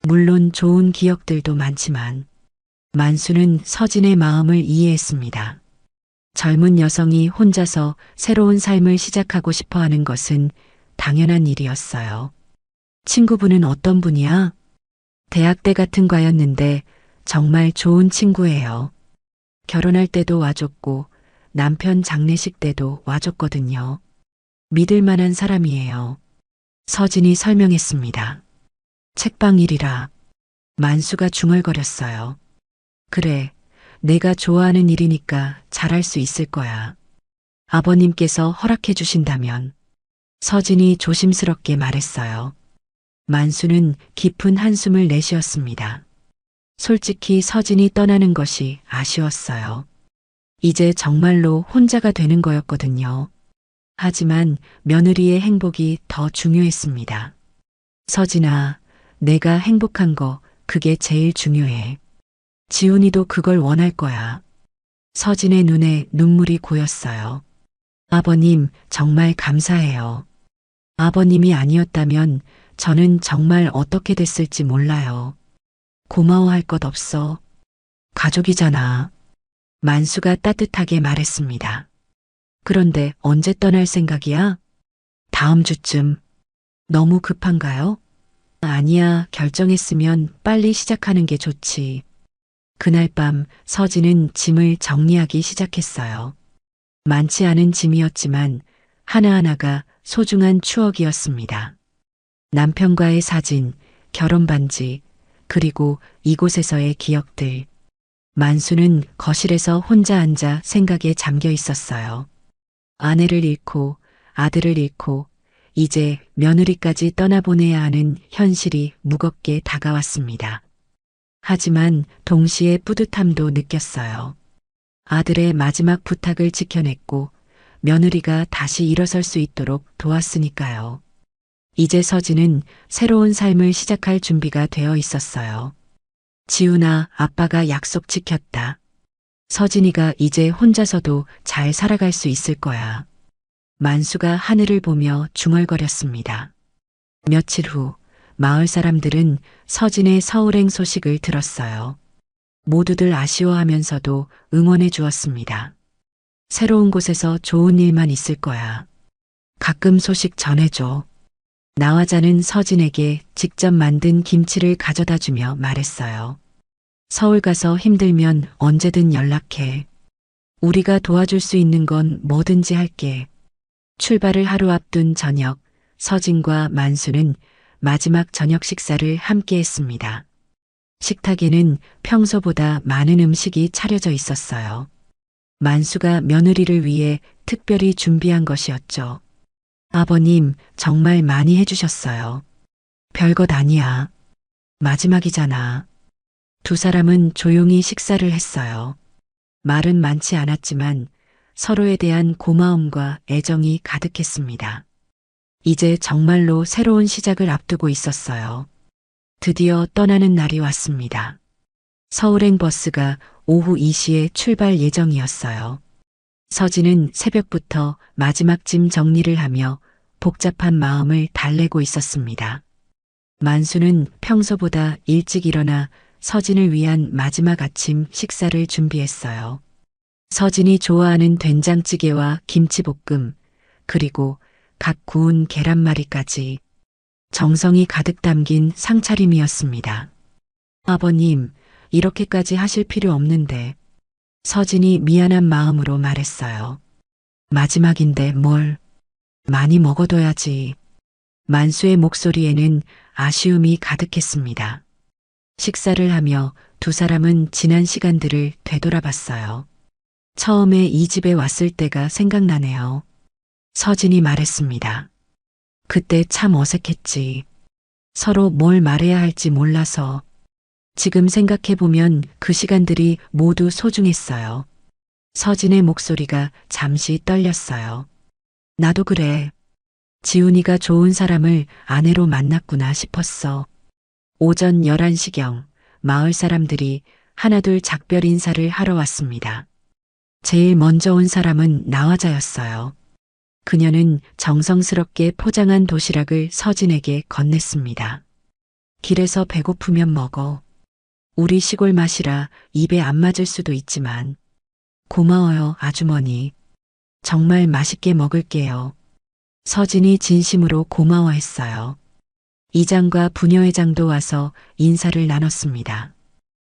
S1: 물론 좋은 기억들도 많지만 만수는 서진의 마음을 이해했습니다. 젊은 여성이 혼자서 새로운 삶을 시작하고 싶어 하는 것은 당연한 일이었어요. 친구분은 어떤 분이야? 대학 때 같은 과였는데 정말 좋은 친구예요. 결혼할 때도 와줬고 남편 장례식 때도 와줬거든요. 믿을 만한 사람이에요. 서진이 설명했습니다. 책방 일이라 만수가 중얼거렸어요. 그래, 내가 좋아하는 일이니까 잘할 수 있을 거야. 아버님께서 허락해 주신다면. 서진이 조심스럽게 말했어요. 만수는 깊은 한숨을 내쉬었습니다. 솔직히 서진이 떠나는 것이 아쉬웠어요. 이제 정말로 혼자가 되는 거였거든요. 하지만 며느리의 행복이 더 중요했습니다. 서진아, 내가 행복한 거 그게 제일 중요해. 지훈이도 그걸 원할 거야. 서진의 눈에 눈물이 고였어요. 아버님, 정말 감사해요. 아버님이 아니었다면 저는 정말 어떻게 됐을지 몰라요. 고마워할 것 없어. 가족이잖아. 만수가 따뜻하게 말했습니다. 그런데 언제 떠날 생각이야? 다음 주쯤. 너무 급한가요? 아니야, 결정했으면 빨리 시작하는 게 좋지. 그날 밤 서진은 짐을 정리하기 시작했어요. 많지 않은 짐이었지만 하나하나가 소중한 추억이었습니다. 남편과의 사진, 결혼 반지, 그리고 이곳에서의 기억들. 만수는 거실에서 혼자 앉아 생각에 잠겨 있었어요. 아내를 잃고 아들을 잃고 이제 며느리까지 떠나보내야 하는 현실이 무겁게 다가왔습니다. 하지만 동시에 뿌듯함도 느꼈어요. 아들의 마지막 부탁을 지켜냈고 며느리가 다시 일어설 수 있도록 도왔으니까요. 이제 서진은 새로운 삶을 시작할 준비가 되어 있었어요. 지훈아, 아빠가 약속 지켰다. 서진이가 이제 혼자서도 잘 살아갈 수 있을 거야. 만수가 하늘을 보며 중얼거렸습니다. 며칠 후 마을 사람들은 서진의 서울행 소식을 들었어요. 모두들 아쉬워하면서도 응원해 주었습니다. 새로운 곳에서 좋은 일만 있을 거야. 가끔 소식 전해줘. 나화자는 서진에게 직접 만든 김치를 가져다 주며 말했어요. 서울 가서 힘들면 언제든 연락해. 우리가 도와줄 수 있는 건 뭐든지 할게. 출발을 하루 앞둔 저녁, 서진과 만수는 마지막 저녁 식사를 함께 했습니다. 식탁에는 평소보다 많은 음식이 차려져 있었어요. 만수가 며느리를 위해 특별히 준비한 것이었죠. 아버님, 정말 많이 해주셨어요. 별것 아니야. 마지막이잖아. 두 사람은 조용히 식사를 했어요. 말은 많지 않았지만 서로에 대한 고마움과 애정이 가득했습니다. 이제 정말로 새로운 시작을 앞두고 있었어요. 드디어 떠나는 날이 왔습니다. 서울행 버스가 오후 2시에 출발 예정이었어요. 서진은 새벽부터 마지막 짐 정리를 하며 복잡한 마음을 달래고 있었습니다. 만수는 평소보다 일찍 일어나 서진을 위한 마지막 아침 식사를 준비했어요. 서진이 좋아하는 된장찌개와 김치볶음, 그리고 갓 구운 계란말이까지 정성이 가득 담긴 상차림이었습니다. 아버님, 이렇게까지 하실 필요 없는데. 서진이 미안한 마음으로 말했어요. 마지막인데 뭘 많이 먹어둬야지. 만수의 목소리에는 아쉬움이 가득했습니다. 식사를 하며 두 사람은 지난 시간들을 되돌아봤어요. 처음에 이 집에 왔을 때가 생각나네요. 서진이 말했습니다. 그때 참 어색했지. 서로 뭘 말해야 할지 몰라서. 지금 생각해보면 그 시간들이 모두 소중했어요. 서진의 목소리가 잠시 떨렸어요. 나도 그래. 지훈이가 좋은 사람을 아내로 만났구나 싶었어. 오전 11시경 마을 사람들이 하나둘 작별 인사를 하러 왔습니다. 제일 먼저 온 사람은 나화자였어요. 그녀는 정성스럽게 포장한 도시락을 서진에게 건넸습니다. 길에서 배고프면 먹어. 우리 시골 맛이라 입에 안 맞을 수도 있지만. 고마워요, 아주머니. 정말 맛있게 먹을게요. 서진이 진심으로 고마워했어요. 이장과 부녀회장도 와서 인사를 나눴습니다.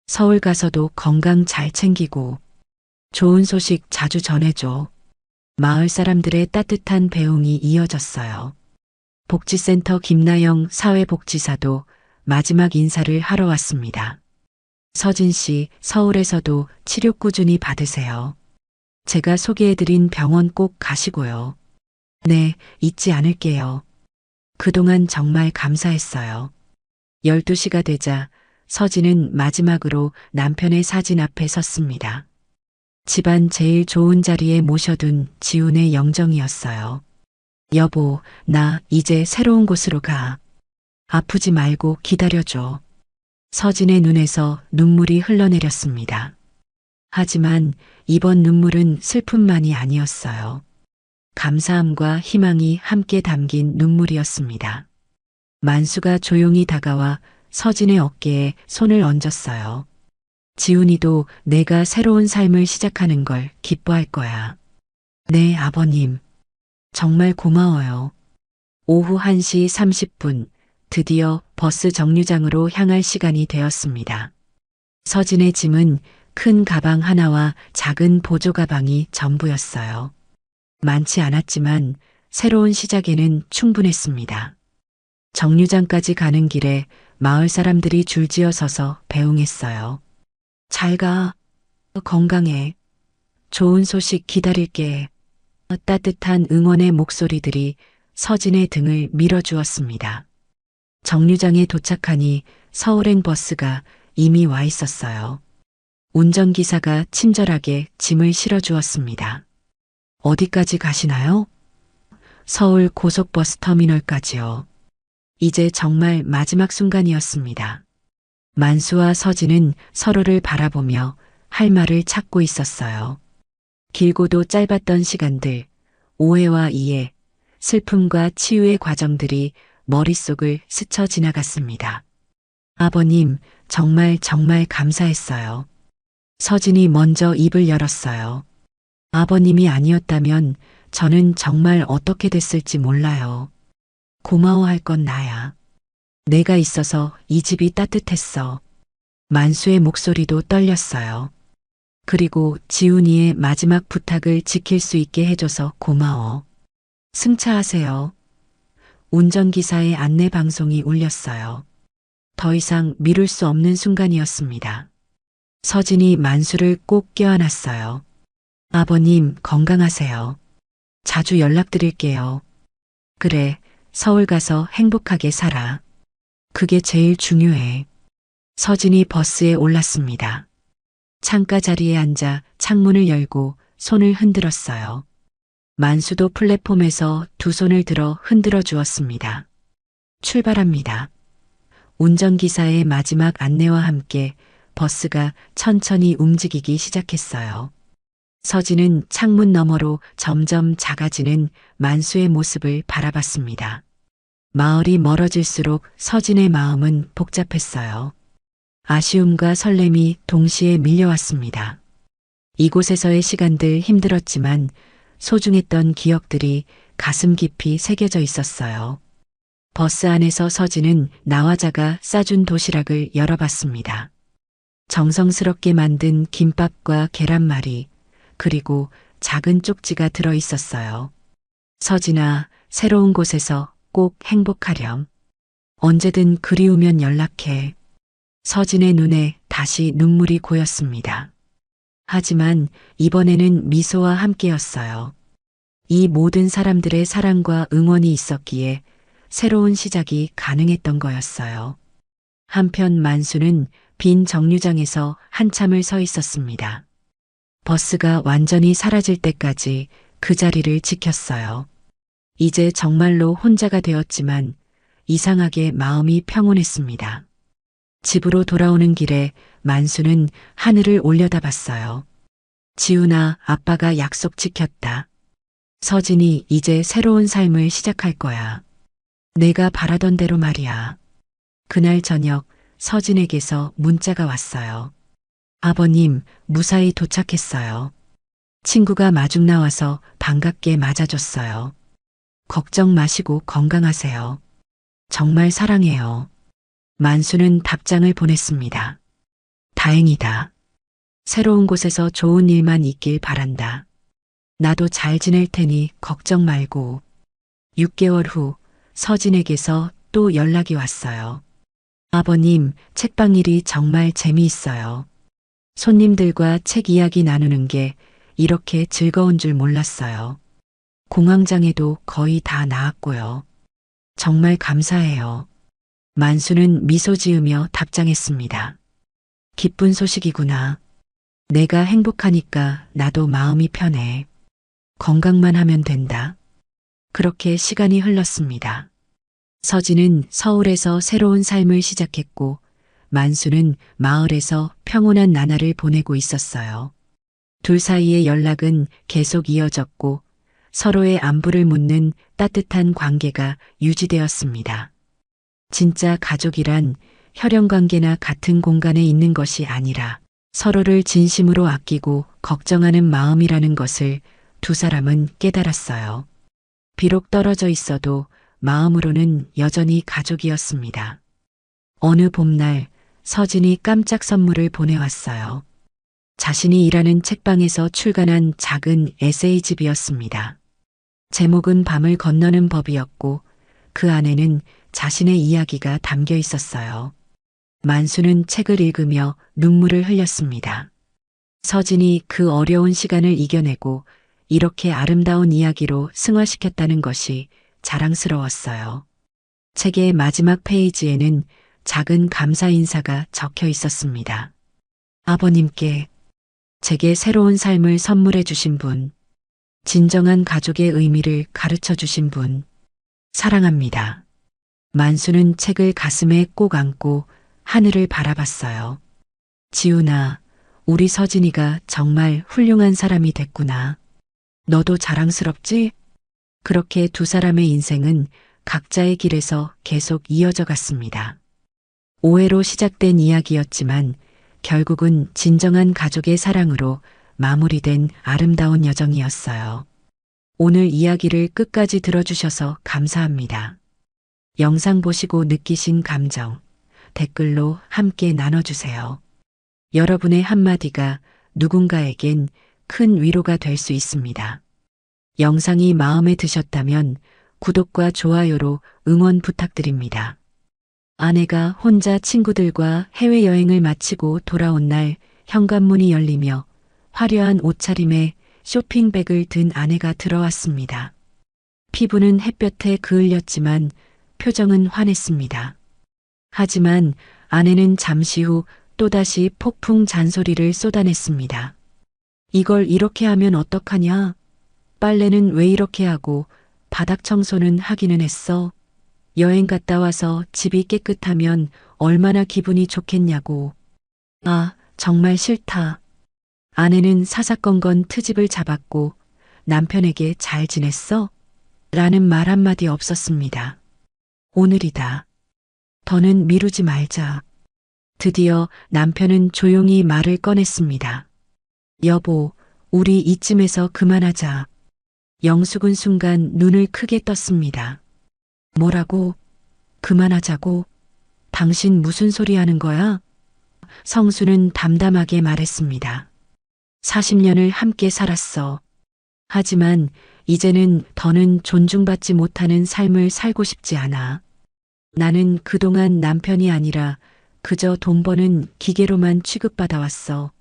S1: 서울 가서도 건강 잘 챙기고 좋은 소식 자주 전해줘. 마을 사람들의 따뜻한 배웅이 이어졌어요. 복지센터 김나영 사회복지사도 마지막 인사를 하러 왔습니다. 서진 씨, 서울에서도 치료 꾸준히 받으세요. 제가 소개해드린 병원 꼭 가시고요. 네, 잊지 않을게요. 그동안 정말 감사했어요. 12시가 되자 서진은 마지막으로 남편의 사진 앞에 섰습니다. 집안 제일 좋은 자리에 모셔둔 지훈의 영정이었어요. 여보, 나 이제 새로운 곳으로 가. 아프지 말고 기다려줘. 서진의 눈에서 눈물이 흘러내렸습니다. 하지만 이번 눈물은 슬픔만이 아니었어요. 감사함과 희망이 함께 담긴 눈물이었습니다. 만수가 조용히 다가와 서진의 어깨에 손을 얹었어요. 지훈이도 내가 새로운 삶을 시작하는 걸 기뻐할 거야. 네, 아버님. 정말 고마워요. 오후 1시 30분, 드디어 버스 정류장으로 향할 시간이 되었습니다. 서진의 짐은 큰 가방 하나와 작은 보조 가방이 전부였어요. 많지 않았지만 새로운 시작에는 충분했습니다. 정류장까지 가는 길에 마을 사람들이 줄지어 서서 배웅했어요. 잘 가. 건강해. 좋은 소식 기다릴게. 따뜻한 응원의 목소리들이 서진의 등을 밀어주었습니다. 정류장에 도착하니 서울행 버스가 이미 와 있었어요. 운전기사가 친절하게 짐을 실어주었습니다. 어디까지 가시나요? 서울 고속버스 터미널까지요. 이제 정말 마지막 순간이었습니다. 만수와 서진은 서로를 바라보며 할 말을 찾고 있었어요. 길고도 짧았던 시간들, 오해와 이해, 슬픔과 치유의 과정들이 머릿속을 스쳐 지나갔습니다. 아버님, 정말 감사했어요. 서진이 먼저 입을 열었어요. 아버님이 아니었다면 저는 정말 어떻게 됐을지 몰라요. 고마워할 건 나야. 내가 있어서 이 집이 따뜻했어. 만수의 목소리도 떨렸어요. 그리고 지훈이의 마지막 부탁을 지킬 수 있게 해줘서 고마워. 승차하세요. 운전기사의 안내 방송이 울렸어요. 더 이상 미룰 수 없는 순간이었습니다. 서진이 만수를 꼭 껴안았어요. 아버님, 건강하세요. 자주 연락드릴게요. 그래, 서울 가서 행복하게 살아. 그게 제일 중요해. 서진이 버스에 올랐습니다. 창가 자리에 앉아 창문을 열고 손을 흔들었어요. 만수도 플랫폼에서 두 손을 들어 흔들어 주었습니다. 출발합니다. 운전기사의 마지막 안내와 함께 버스가 천천히 움직이기 시작했어요. 서진은 창문 너머로 점점 작아지는 만수의 모습을 바라봤습니다. 마을이 멀어질수록 서진의 마음은 복잡했어요. 아쉬움과 설렘이 동시에 밀려왔습니다. 이곳에서의 시간들 힘들었지만 소중했던 기억들이 가슴 깊이 새겨져 있었어요. 버스 안에서 서진은 나화자가 싸준 도시락을 열어봤습니다. 정성스럽게 만든 김밥과 계란말이, 그리고 작은 쪽지가 들어 있었어요. 서진아, 새로운 곳에서 꼭 행복하렴. 언제든 그리우면 연락해. 서진의 눈에 다시 눈물이 고였습니다. 하지만 이번에는 미소와 함께였어요. 이 모든 사람들의 사랑과 응원이 있었기에 새로운 시작이 가능했던 거였어요. 한편 만수는 빈 정류장에서 한참을 서 있었습니다. 버스가 완전히 사라질 때까지 그 자리를 지켰어요. 이제 정말로 혼자가 되었지만 이상하게 마음이 평온했습니다. 집으로 돌아오는 길에 만수는 하늘을 올려다봤어요. 지훈아, 아빠가 약속 지켰다. 서진이 이제 새로운 삶을 시작할 거야. 내가 바라던 대로 말이야. 그날 저녁 서진에게서 문자가 왔어요. 아버님, 무사히 도착했어요. 친구가 마중 나와서 반갑게 맞아줬어요. 걱정 마시고 건강하세요. 정말 사랑해요. 만수는 답장을 보냈습니다. 다행이다. 새로운 곳에서 좋은 일만 있길 바란다. 나도 잘 지낼 테니 걱정 말고. 6개월 후 서진에게서 또 연락이 왔어요. 아버님, 책방 일이 정말 재미있어요. 손님들과 책 이야기 나누는 게 이렇게 즐거운 줄 몰랐어요. 공황장애도 거의 다 나았고요. 정말 감사해요. 만수는 미소 지으며 답장했습니다. 기쁜 소식이구나. 내가 행복하니까 나도 마음이 편해. 건강만 하면 된다. 그렇게 시간이 흘렀습니다. 서진은 서울에서 새로운 삶을 시작했고 만수는 마을에서 평온한 나날을 보내고 있었어요. 둘 사이의 연락은 계속 이어졌고 서로의 안부를 묻는 따뜻한 관계가 유지되었습니다. 진짜 가족이란 혈연관계나 같은 공간에 있는 것이 아니라 서로를 진심으로 아끼고 걱정하는 마음이라는 것을 두 사람은 깨달았어요. 비록 떨어져 있어도 마음으로는 여전히 가족이었습니다. 어느 봄날 서진이 깜짝 선물을 보내왔어요. 자신이 일하는 책방에서 출간한 작은 에세이집이었습니다. 제목은 밤을 건너는 법이었고 그 안에는 자신의 이야기가 담겨 있었어요. 만수는 책을 읽으며 눈물을 흘렸습니다. 서진이 그 어려운 시간을 이겨내고 이렇게 아름다운 이야기로 승화시켰다는 것이 자랑스러웠어요. 책의 마지막 페이지에는 작은 감사 인사가 적혀 있었습니다. 아버님께 제게 새로운 삶을 선물해 주신 분, 진정한 가족의 의미를 가르쳐 주신 분, 사랑합니다. 만수는 책을 가슴에 꼭 안고 하늘을 바라봤어요. 지훈아, 우리 서진이가 정말 훌륭한 사람이 됐구나. 너도 자랑스럽지? 그렇게 두 사람의 인생은 각자의 길에서 계속 이어져 갔습니다. 오해로 시작된 이야기였지만 결국은 진정한 가족의 사랑으로 마무리된 아름다운 여정이었어요. 오늘 이야기를 끝까지 들어주셔서 감사합니다. 영상 보시고 느끼신 감정, 댓글로 함께 나눠주세요. 여러분의 한마디가 누군가에겐 큰 위로가 될 수 있습니다. 영상이 마음에 드셨다면 구독과 좋아요로 응원 부탁드립니다. 아내가 혼자 친구들과 해외여행을 마치고 돌아온 날 현관문이 열리며 화려한 옷차림에 쇼핑백을 든 아내가 들어왔습니다. 피부는 햇볕에 그을렸지만 표정은 환했습니다. 하지만 아내는 잠시 후 또다시 폭풍 잔소리를 쏟아냈습니다. 이걸 이렇게 하면 어떡하냐? 빨래는 왜 이렇게 하고 바닥 청소는 하기는 했어? 여행 갔다 와서 집이 깨끗하면 얼마나 기분이 좋겠냐고. 아, 정말 싫다. 아내는 사사건건 트집을 잡았고 남편에게 잘 지냈어? 라는 말 한마디 없었습니다. 오늘이다. 더는 미루지 말자. 드디어 남편은 조용히 말을 꺼냈습니다. 여보, 우리 이쯤에서 그만하자. 영숙은 순간 눈을 크게 떴습니다. 뭐라고? 그만하자고? 당신 무슨 소리 하는 거야? 성수는 담담하게 말했습니다. 40년을 함께 살았어. 하지만 이제는 더는 존중받지 못하는 삶을 살고 싶지 않아. 나는 그동안 남편이 아니라 그저 돈 버는 기계로만 취급받아 왔어.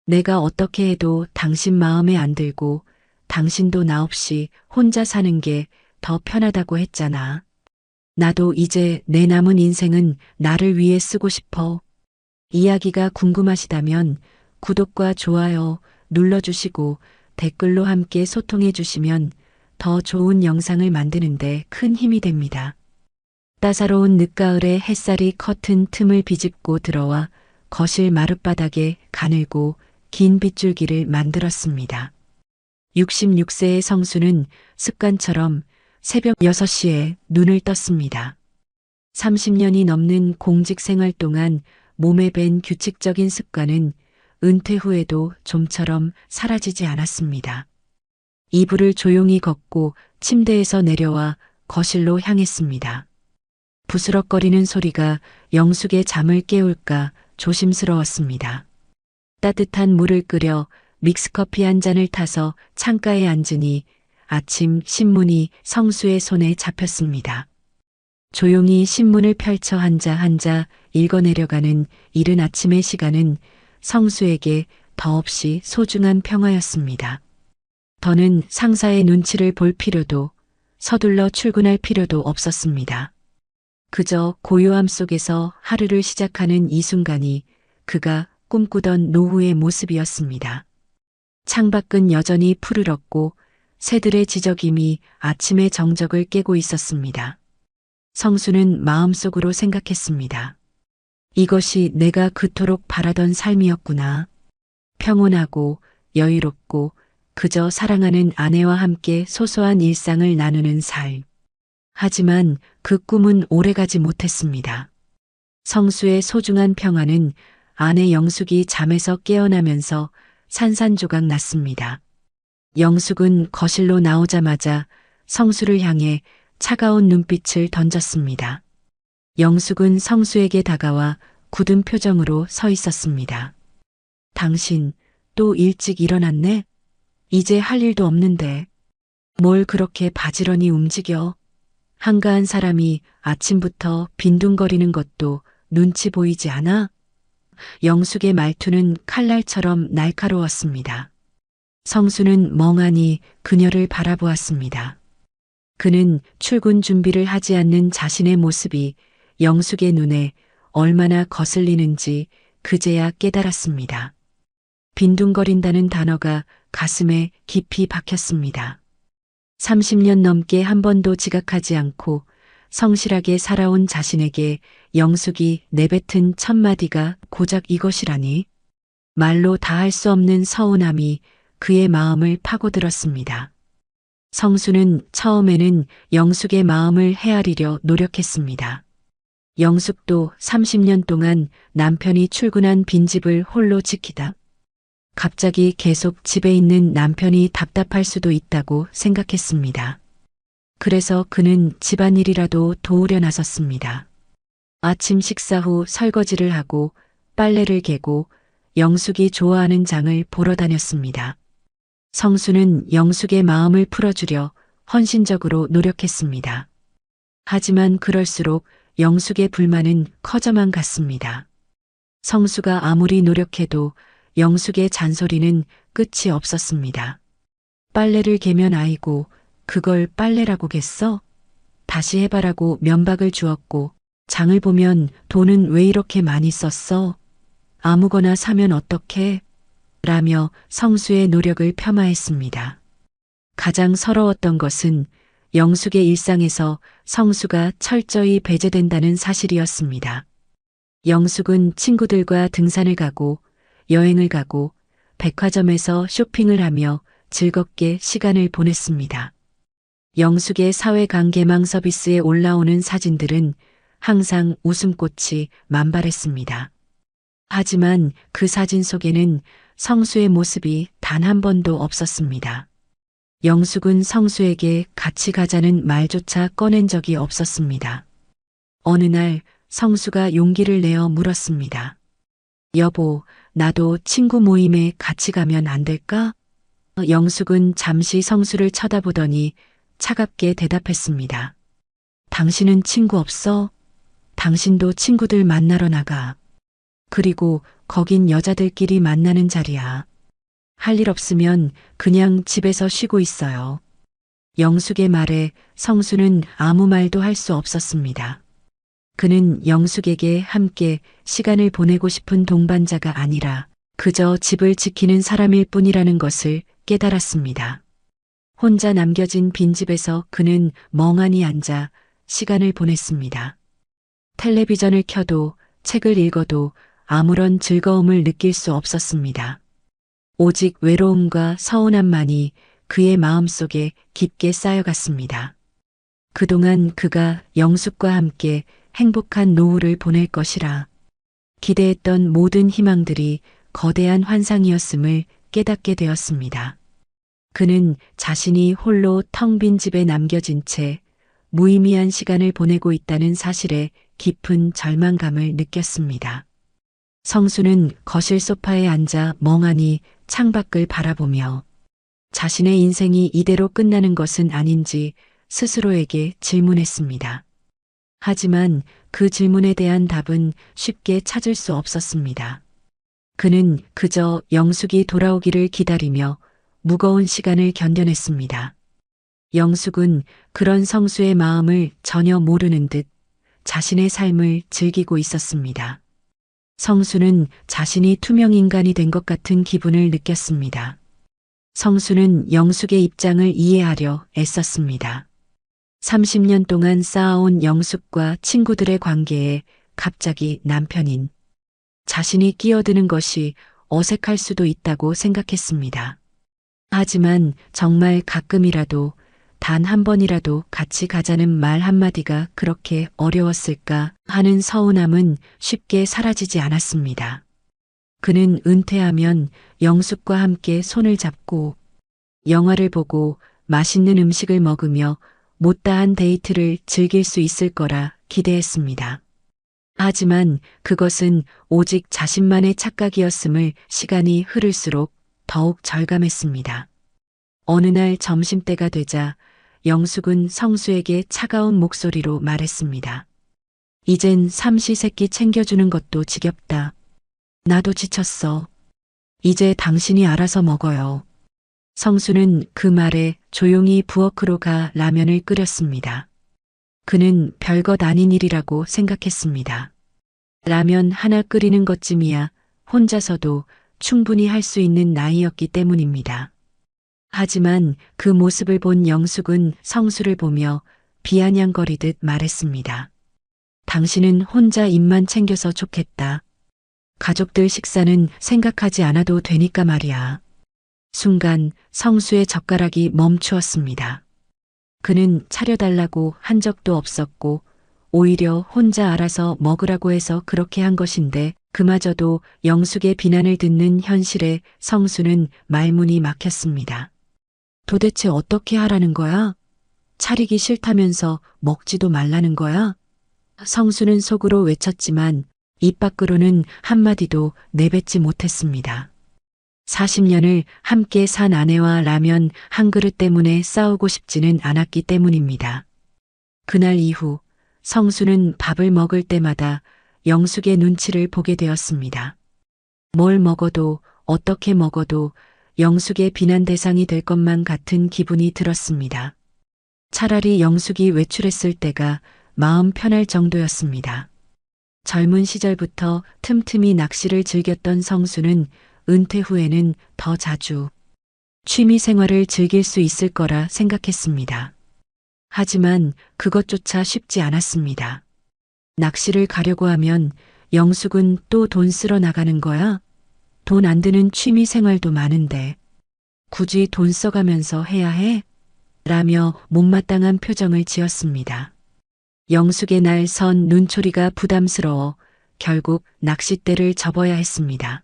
S1: 내가 어떻게 해도 당신 마음에 안 들고 당신도 나 없이 혼자 사는 게 더 편하다고 했잖아. 나도 이제 내 남은 인생은 나를 위해 쓰고 싶어. 이야기가 궁금하시다면 구독과 좋아요 눌러주시고 댓글로 함께 소통해 주시면 더 좋은 영상을 만드는데 큰 힘이 됩니다. 따사로운 늦가을에 햇살이 커튼 틈을 비집고 들어와 거실 마룻바닥에 가늘고 긴 빗줄기를 만들었습니다. 66세의 성수는 습관처럼 새벽 6시에 눈을 떴습니다. 30년이 넘는 공직 생활 동안 몸에 밴 규칙적인 습관은 은퇴 후에도 좀처럼 사라지지 않았습니다. 이불을 조용히 걷고 침대에서 내려와 거실로 향했습니다. 부스럭거리는 소리가 영숙의 잠을 깨울까 조심스러웠습니다. 따뜻한 물을 끓여 믹스커피 한 잔을 타서 창가에 앉으니 아침 신문이 성수의 손에 잡혔습니다. 조용히 신문을 펼쳐 한자 읽어내려가는 이른 아침의 시간은 성수에게 더없이 소중한 평화였습니다. 더는 상사의 눈치를 볼 필요도 서둘러 출근할 필요도 없었습니다. 그저 고요함 속에서 하루를 시작하는 이 순간이 그가 꿈꾸던 노후의 모습이었습니다. 창밖은 여전히 푸르렀고 새들의 지저귀미 아침의 정적을 깨고 있었습니다. 성수는 마음속으로 생각했습니다. 이것이 내가 그토록 바라던 삶이었구나. 평온하고 여유롭고 그저 사랑하는 아내와 함께 소소한 일상을 나누는 삶. 하지만 그 꿈은 오래가지 못했습니다. 성수의 소중한 평화는 아내 영숙이 잠에서 깨어나면서 산산조각 났습니다. 영숙은 거실로 나오자마자 성수를 향해 차가운 눈빛을 던졌습니다. 영숙은 성수에게 다가와 굳은 표정으로 서 있었습니다. 당신 또 일찍 일어났네? 이제 할 일도 없는데 뭘 그렇게 바지런히 움직여? 한가한 사람이 아침부터 빈둥거리는 것도 눈치 보이지 않아? 영숙의 말투는 칼날처럼 날카로웠습니다. 성수는 멍하니 그녀를 바라보았습니다. 그는 출근 준비를 하지 않는 자신의 모습이 영숙의 눈에 얼마나 거슬리는지 그제야 깨달았습니다. 빈둥거린다는 단어가 가슴에 깊이 박혔습니다. 30년 넘게 한 번도 지각하지 않고 성실하게 살아온 자신에게 영숙이 내뱉은 첫마디가 고작 이것이라니. 말로 다 할 수 없는 서운함이 그의 마음을 파고들었습니다. 성수는 처음에는 영숙의 마음을 헤아리려 노력했습니다. 영숙도 30년 동안 남편이 출근한 빈집을 홀로 지키다. 갑자기 계속 집에 있는 남편이 답답할 수도 있다고 생각했습니다. 그래서 그는 집안일이라도 도우려 나섰습니다. 아침 식사 후 설거지를 하고 빨래를 개고 영숙이 좋아하는 장을 보러 다녔습니다. 성수는 영숙의 마음을 풀어주려 헌신적으로 노력했습니다. 하지만 그럴수록 영숙의 불만은 커져만 갔습니다. 성수가 아무리 노력해도 영숙의 잔소리는 끝이 없었습니다. 빨래를 개면 아이고 그걸 빨래라고겠어? 다시 해봐라고 면박을 주었고 장을 보면 돈은 왜 이렇게 많이 썼어? 아무거나 사면 어떡해? 라며 성수의 노력을 폄하했습니다. 가장 서러웠던 것은 영숙의 일상에서 성수가 철저히 배제된다는 사실이었습니다. 영숙은 친구들과 등산을 가고 여행을 가고 백화점에서 쇼핑을 하며 즐겁게 시간을 보냈습니다. 영숙의 사회관계망 서비스에 올라오는 사진들은 항상 웃음꽃이 만발했습니다. 하지만 그 사진 속에는 성수의 모습이 단 한 번도 없었습니다. 영숙은 성수에게 같이 가자는 말조차 꺼낸 적이 없었습니다. 어느 날 성수가 용기를 내어 물었습니다. 여보, 나도 친구 모임에 같이 가면 안 될까? 영숙은 잠시 성수를 쳐다보더니 차갑게 대답했습니다. 당신은 친구 없어? 당신도 친구들 만나러 나가. 그리고 거긴 여자들끼리 만나는 자리야. 할 일 없으면 그냥 집에서 쉬고 있어요. 영숙의 말에 성수는 아무 말도 할 수 없었습니다. 그는 영숙에게 함께 시간을 보내고 싶은 동반자가 아니라 그저 집을 지키는 사람일 뿐이라는 것을 깨달았습니다. 혼자 남겨진 빈집에서 그는 멍하니 앉아 시간을 보냈습니다. 텔레비전을 켜도 책을 읽어도 아무런 즐거움을 느낄 수 없었습니다. 오직 외로움과 서운함만이 그의 마음속에 깊게 쌓여갔습니다. 그동안 그가 영숙과 함께 행복한 노후를 보낼 것이라 기대했던 모든 희망들이 거대한 환상이었음을 깨닫게 되었습니다. 그는 자신이 홀로 텅 빈 집에 남겨진 채 무의미한 시간을 보내고 있다는 사실에 깊은 절망감을 느꼈습니다. 성수는 거실 소파에 앉아 멍하니 창밖을 바라보며 자신의 인생이 이대로 끝나는 것은 아닌지 스스로에게 질문했습니다. 하지만 그 질문에 대한 답은 쉽게 찾을 수 없었습니다. 그는 그저 영숙이 돌아오기를 기다리며 무거운 시간을 견뎌냈습니다. 영숙은 그런 성수의 마음을 전혀 모르는 듯 자신의 삶을 즐기고 있었습니다. 성수는 자신이 투명 인간이 된 것 같은 기분을 느꼈습니다. 성수는 영숙의 입장을 이해하려 애썼습니다. 30년 동안 쌓아온 영숙과 친구들의 관계에 갑자기 남편인 자신이 끼어드는 것이 어색할 수도 있다고 생각했습니다. 하지만 정말 가끔이라도 단 한 번이라도 같이 가자는 말 한마디가 그렇게 어려웠을까 하는 서운함은 쉽게 사라지지 않았습니다. 그는 은퇴하면 영숙과 함께 손을 잡고 영화를 보고 맛있는 음식을 먹으며 못다한 데이트를 즐길 수 있을 거라 기대했습니다. 하지만 그것은 오직 자신만의 착각이었음을 시간이 흐를수록 더욱 절감했습니다. 어느 날 점심때가 되자 영숙은 성수에게 차가운 목소리로 말했습니다. 이젠 삼시세끼 챙겨주는 것도 지겹다. 나도 지쳤어. 이제 당신이 알아서 먹어요. 성수는 그 말에 조용히 부엌으로 가 라면을 끓였습니다. 그는 별것 아닌 일이라고 생각했습니다. 라면 하나 끓이는 것쯤이야 혼자서도 충분히 할 수 있는 나이였기 때문입니다. 하지만 그 모습을 본 영숙은 성수를 보며 비아냥거리듯 말했습니다. 당신은 혼자 입만 챙겨서 좋겠다. 가족들 식사는 생각하지 않아도 되니까 말이야. 순간 성수의 젓가락이 멈추었습니다. 그는 차려달라고 한 적도 없었고 오히려 혼자 알아서 먹으라고 해서 그렇게 한 것인데 그마저도 영숙의 비난을 듣는 현실에 성수는 말문이 막혔습니다. 도대체 어떻게 하라는 거야? 차리기 싫다면서 먹지도 말라는 거야? 성수는 속으로 외쳤지만 입 밖으로는 한마디도 내뱉지 못했습니다. 40년을 함께 산 아내와 라면 한 그릇 때문에 싸우고 싶지는 않았기 때문입니다. 그날 이후 성수는 밥을 먹을 때마다 영숙의 눈치를 보게 되었습니다. 뭘 먹어도 어떻게 먹어도 영숙의 비난 대상이 될 것만 같은 기분이 들었습니다. 차라리 영숙이 외출했을 때가 마음 편할 정도였습니다. 젊은 시절부터 틈틈이 낚시를 즐겼던 성수는 은퇴 후에는 더 자주 취미 생활을 즐길 수 있을 거라 생각했습니다. 하지만 그것조차 쉽지 않았습니다. 낚시를 가려고 하면 영숙은 또 돈 쓰러 나가는 거야? 돈 안 드는 취미 생활도 많은데 굳이 돈 써가면서 해야 해? 라며 못마땅한 표정을 지었습니다. 영숙의 날 선 눈초리가 부담스러워 결국 낚싯대를 접어야 했습니다.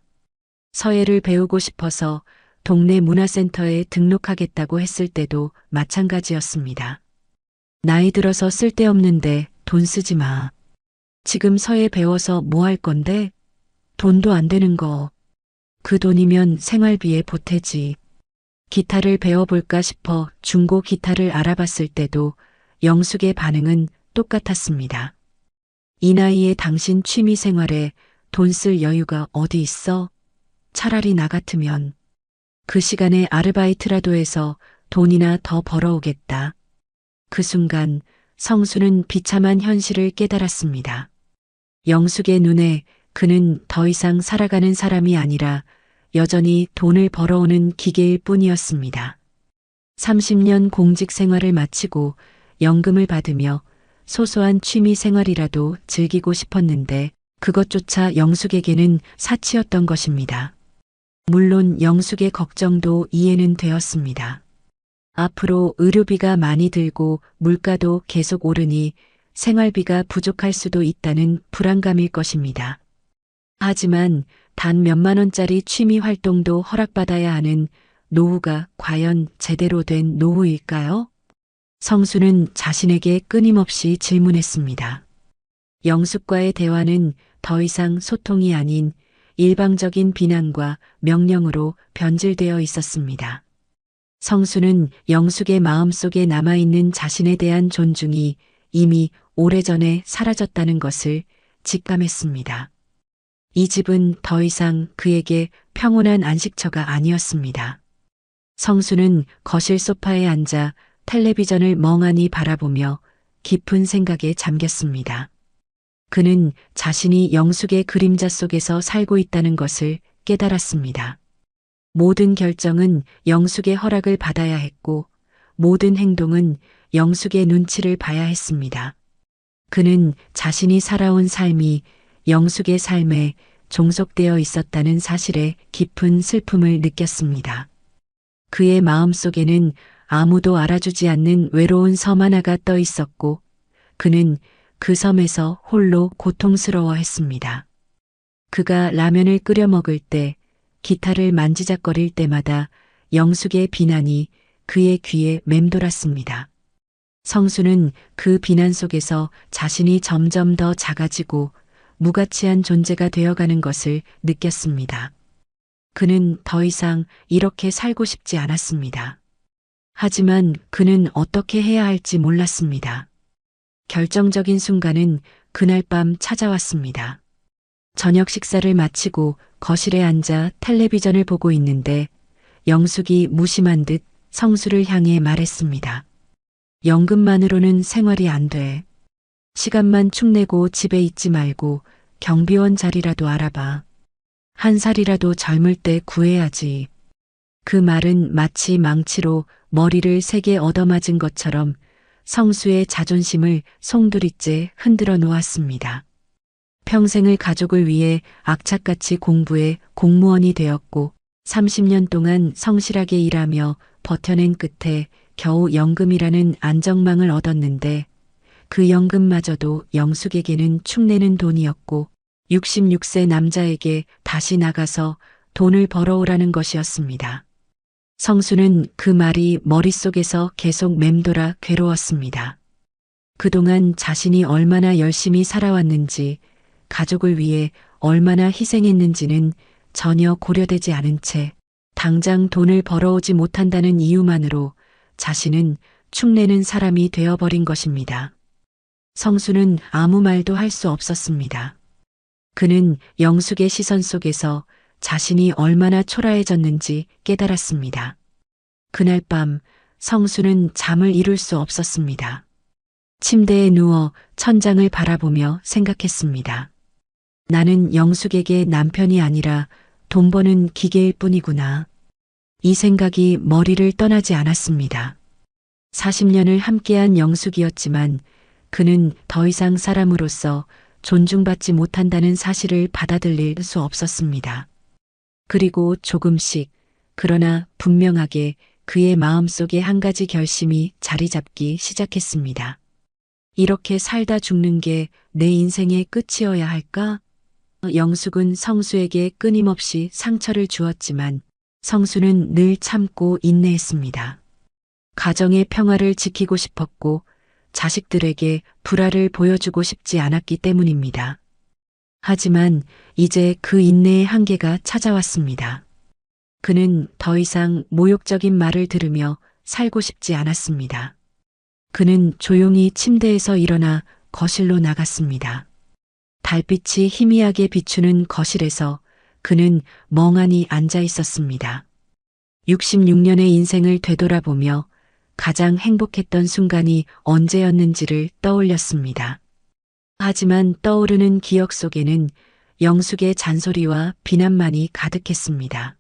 S1: 서예를 배우고 싶어서 동네 문화센터에 등록하겠다고 했을 때도 마찬가지였습니다. 나이 들어서 쓸데없는데 돈 쓰지 마. 지금 서예 배워서 뭐 할 건데? 돈도 안 되는 거. 그 돈이면 생활비에 보태지. 기타를 배워볼까 싶어 중고 기타를 알아봤을 때도 영숙의 반응은 똑같았습니다. 이 나이에 당신 취미 생활에 돈 쓸 여유가 어디 있어? 차라리 나 같으면 그 시간에 아르바이트라도 해서 돈이나 더 벌어오겠다. 그 순간 성수는 비참한 현실을 깨달았습니다. 영숙의 눈에 그는 더 이상 살아가는 사람이 아니라 여전히 돈을 벌어오는 기계일 뿐이었습니다. 30년 공직 생활을 마치고 연금을 받으며 소소한 취미 생활이라도 즐기고 싶었는데 그것조차 영숙에게는 사치였던 것입니다. 물론 영숙의 걱정도 이해는 되었습니다. 앞으로 의료비가 많이 들고 물가도 계속 오르니 생활비가 부족할 수도 있다는 불안감일 것입니다. 하지만 단 몇만 원짜리 취미 활동도 허락받아야 하는 노후가 과연 제대로 된 노후일까요? 성수는 자신에게 끊임없이 질문했습니다. 영숙과의 대화는 더 이상 소통이 아닌 일방적인 비난과 명령으로 변질되어 있었습니다. 성수는 영숙의 마음속에 남아있는 자신에 대한 존중이 이미 오래전에 사라졌다는 것을 직감했습니다. 이 집은 더 이상 그에게 평온한 안식처가 아니었습니다. 성수는 거실 소파에 앉아 텔레비전을 멍하니 바라보며 깊은 생각에 잠겼습니다. 그는 자신이 영숙의 그림자 속에서 살고 있다는 것을 깨달았습니다. 모든 결정은 영숙의 허락을 받아야 했고 모든 행동은 영숙의 눈치를 봐야 했습니다. 그는 자신이 살아온 삶이 영숙의 삶에 종속되어 있었다는 사실에 깊은 슬픔을 느꼈습니다. 그의 마음속에는 아무도 알아주지 않는 외로운 섬 하나가 떠 있었고 그는 그 섬에서 홀로 고통스러워했습니다. 그가 라면을 끓여 먹을 때, 기타를 만지작거릴 때마다 영숙의 비난이 그의 귀에 맴돌았습니다. 성수는 그 비난 속에서 자신이 점점 더 작아지고 무가치한 존재가 되어가는 것을 느꼈습니다. 그는 더 이상 이렇게 살고 싶지 않았습니다. 하지만 그는 어떻게 해야 할지 몰랐습니다. 결정적인 순간은 그날 밤 찾아왔습니다. 저녁 식사를 마치고 거실에 앉아 텔레비전을 보고 있는데 영숙이 무심한 듯 성수를 향해 말했습니다. 연금만으로는 생활이 안 돼. 시간만 축내고 집에 있지 말고 경비원 자리라도 알아봐. 한 살이라도 젊을 때 구해야지. 그 말은 마치 망치로 머리를 세게 얻어맞은 것처럼 성수의 자존심을 송두리째 흔들어 놓았습니다. 평생을 가족을 위해 악착같이 공부해 공무원이 되었고 30년 동안 성실하게 일하며 버텨낸 끝에 겨우 연금이라는 안정망을 얻었는데 그 연금마저도 영숙에게는 축내는 돈이었고 66세 남자에게 다시 나가서 돈을 벌어오라는 것이었습니다. 성수는 그 말이 머릿속에서 계속 맴돌아 괴로웠습니다. 그동안 자신이 얼마나 열심히 살아왔는지, 가족을 위해 얼마나 희생했는지는 전혀 고려되지 않은 채 당장 돈을 벌어오지 못한다는 이유만으로 자신은 축내는 사람이 되어버린 것입니다. 성수는 아무 말도 할 수 없었습니다. 그는 영숙의 시선 속에서 자신이 얼마나 초라해졌는지 깨달았습니다. 그날 밤 성수는 잠을 이룰 수 없었습니다. 침대에 누워 천장을 바라보며 생각했습니다. 나는 영숙에게 남편이 아니라 돈 버는 기계일 뿐이구나. 이 생각이 머리를 떠나지 않았습니다. 40년을 함께한 영숙이었지만 그는 더 이상 사람으로서 존중받지 못한다는 사실을 받아들일 수 없었습니다. 그리고 조금씩, 그러나 분명하게 그의 마음속에 한 가지 결심이 자리 잡기 시작했습니다. 이렇게 살다 죽는 게 내 인생의 끝이어야 할까? 영숙은 성수에게 끊임없이 상처를 주었지만 성수는 늘 참고 인내했습니다. 가정의 평화를 지키고 싶었고 자식들에게 불화를 보여주고 싶지 않았기 때문입니다. 하지만 이제 그 인내의 한계가 찾아왔습니다. 그는 더 이상 모욕적인 말을 들으며 살고 싶지 않았습니다. 그는 조용히 침대에서 일어나 거실로 나갔습니다. 달빛이 희미하게 비추는 거실에서 그는 멍하니 앉아 있었습니다. 66년의 인생을 되돌아보며 가장 행복했던 순간이 언제였는지를 떠올렸습니다. 하지만 떠오르는 기억 속에는 영숙의 잔소리와 비난만이 가득했습니다.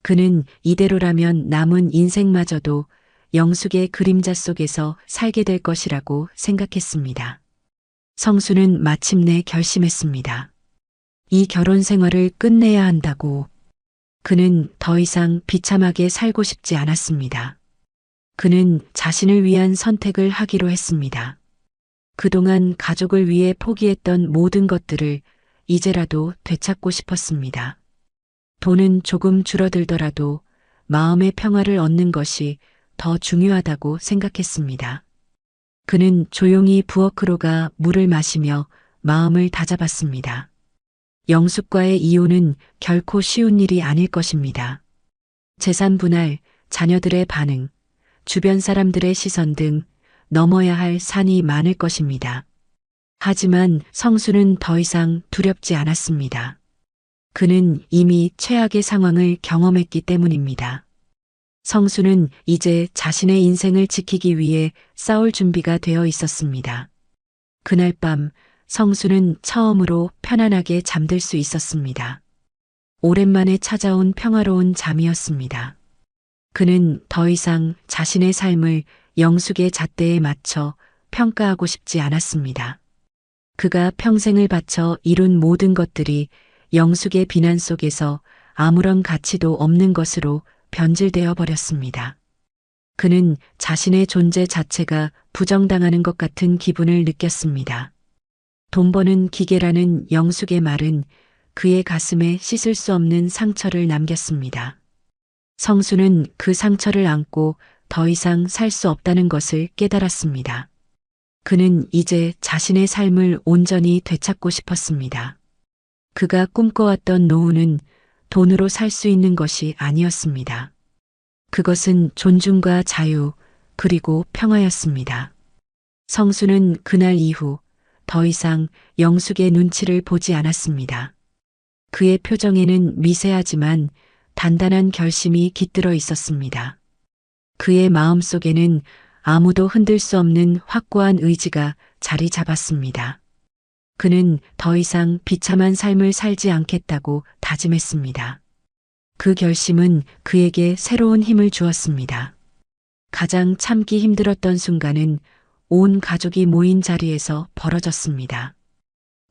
S1: 그는 이대로라면 남은 인생마저도 영숙의 그림자 속에서 살게 될 것이라고 생각했습니다. 성수는 마침내 결심했습니다. 이 결혼 생활을 끝내야 한다고. 그는 더 이상 비참하게 살고 싶지 않았습니다. 그는 자신을 위한 선택을 하기로 했습니다. 그동안 가족을 위해 포기했던 모든 것들을 이제라도 되찾고 싶었습니다. 돈은 조금 줄어들더라도 마음의 평화를 얻는 것이 더 중요하다고 생각했습니다. 그는 조용히 부엌으로 가 물을 마시며 마음을 다잡았습니다. 영숙과의 이혼은 결코 쉬운 일이 아닐 것입니다. 재산 분할, 자녀들의 반응, 주변 사람들의 시선 등 넘어야 할 산이 많을 것입니다. 하지만 성수는 더 이상 두렵지 않았습니다. 그는 이미 최악의 상황을 경험했기 때문입니다. 성수는 이제 자신의 인생을 지키기 위해 싸울 준비가 되어 있었습니다. 그날 밤 성수는 처음으로 편안하게 잠들 수 있었습니다. 오랜만에 찾아온 평화로운 잠이었습니다. 그는 더 이상 자신의 삶을 영숙의 잣대에 맞춰 평가하고 싶지 않았습니다. 그가 평생을 바쳐 이룬 모든 것들이 영숙의 비난 속에서 아무런 가치도 없는 것으로 변질되어 버렸습니다. 그는 자신의 존재 자체가 부정당하는 것 같은 기분을 느꼈습니다. 돈 버는 기계라는 영숙의 말은 그의 가슴에 씻을 수 없는 상처를 남겼습니다. 성수는 그 상처를 안고 더 이상 살 수 없다는 것을 깨달았습니다. 그는 이제 자신의 삶을 온전히 되찾고 싶었습니다. 그가 꿈꿔왔던 노후는 돈으로 살 수 있는 것이 아니었습니다. 그것은 존중과 자유, 그리고 평화였습니다. 성수는 그날 이후 더 이상 영숙의 눈치를 보지 않았습니다. 그의 표정에는 미세하지만 단단한 결심이 깃들어 있었습니다. 그의 마음속에는 아무도 흔들 수 없는 확고한 의지가 자리 잡았습니다. 그는 더 이상 비참한 삶을 살지 않겠다고 다짐했습니다. 그 결심은 그에게 새로운 힘을 주었습니다. 가장 참기 힘들었던 순간은 온 가족이 모인 자리에서 벌어졌습니다.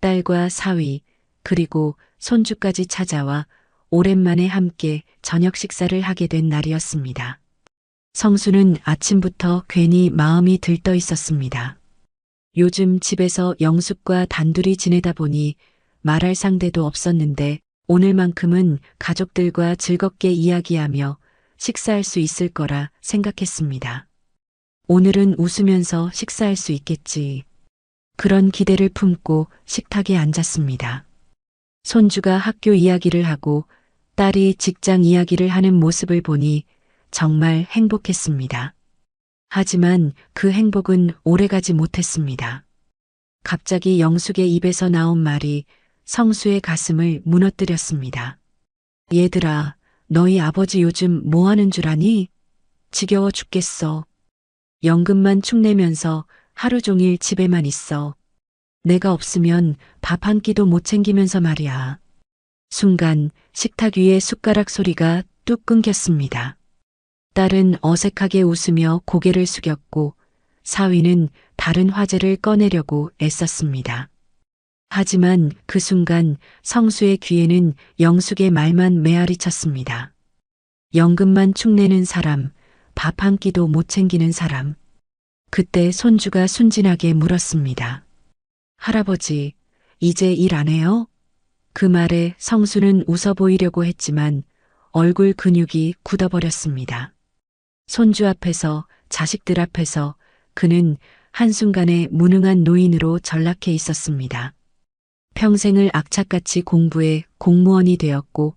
S1: 딸과 사위, 그리고 손주까지 찾아와 오랜만에 함께 저녁 식사를 하게 된 날이었습니다. 성수는 아침부터 괜히 마음이 들떠 있었습니다. 요즘 집에서 영숙과 단둘이 지내다 보니 말할 상대도 없었는데 오늘만큼은 가족들과 즐겁게 이야기하며 식사할 수 있을 거라 생각했습니다. 오늘은 웃으면서 식사할 수 있겠지. 그런 기대를 품고 식탁에 앉았습니다. 손주가 학교 이야기를 하고 딸이 직장 이야기를 하는 모습을 보니 정말 행복했습니다. 하지만 그 행복은 오래가지 못했습니다. 갑자기 영숙의 입에서 나온 말이 성수의 가슴을 무너뜨렸습니다. 얘들아, 너희 아버지 요즘 뭐 하는 줄 아니? 지겨워 죽겠어. 연금만 축내면서 하루 종일 집에만 있어. 내가 없으면 밥 한 끼도 못 챙기면서 말이야. 순간 식탁 위에 숟가락 소리가 뚝 끊겼습니다. 딸은 어색하게 웃으며 고개를 숙였고 사위는 다른 화제를 꺼내려고 애썼습니다. 하지만 그 순간 성수의 귀에는 영숙의 말만 메아리 쳤습니다. 연금만 축내는 사람, 밥 한 끼도 못 챙기는 사람. 그때 손주가 순진하게 물었습니다. 할아버지, 이제 일 안 해요? 그 말에 성수는 웃어 보이려고 했지만 얼굴 근육이 굳어버렸습니다. 손주 앞에서, 자식들 앞에서 그는 한순간에 무능한 노인으로 전락해 있었습니다. 평생을 악착같이 공부해 공무원이 되었고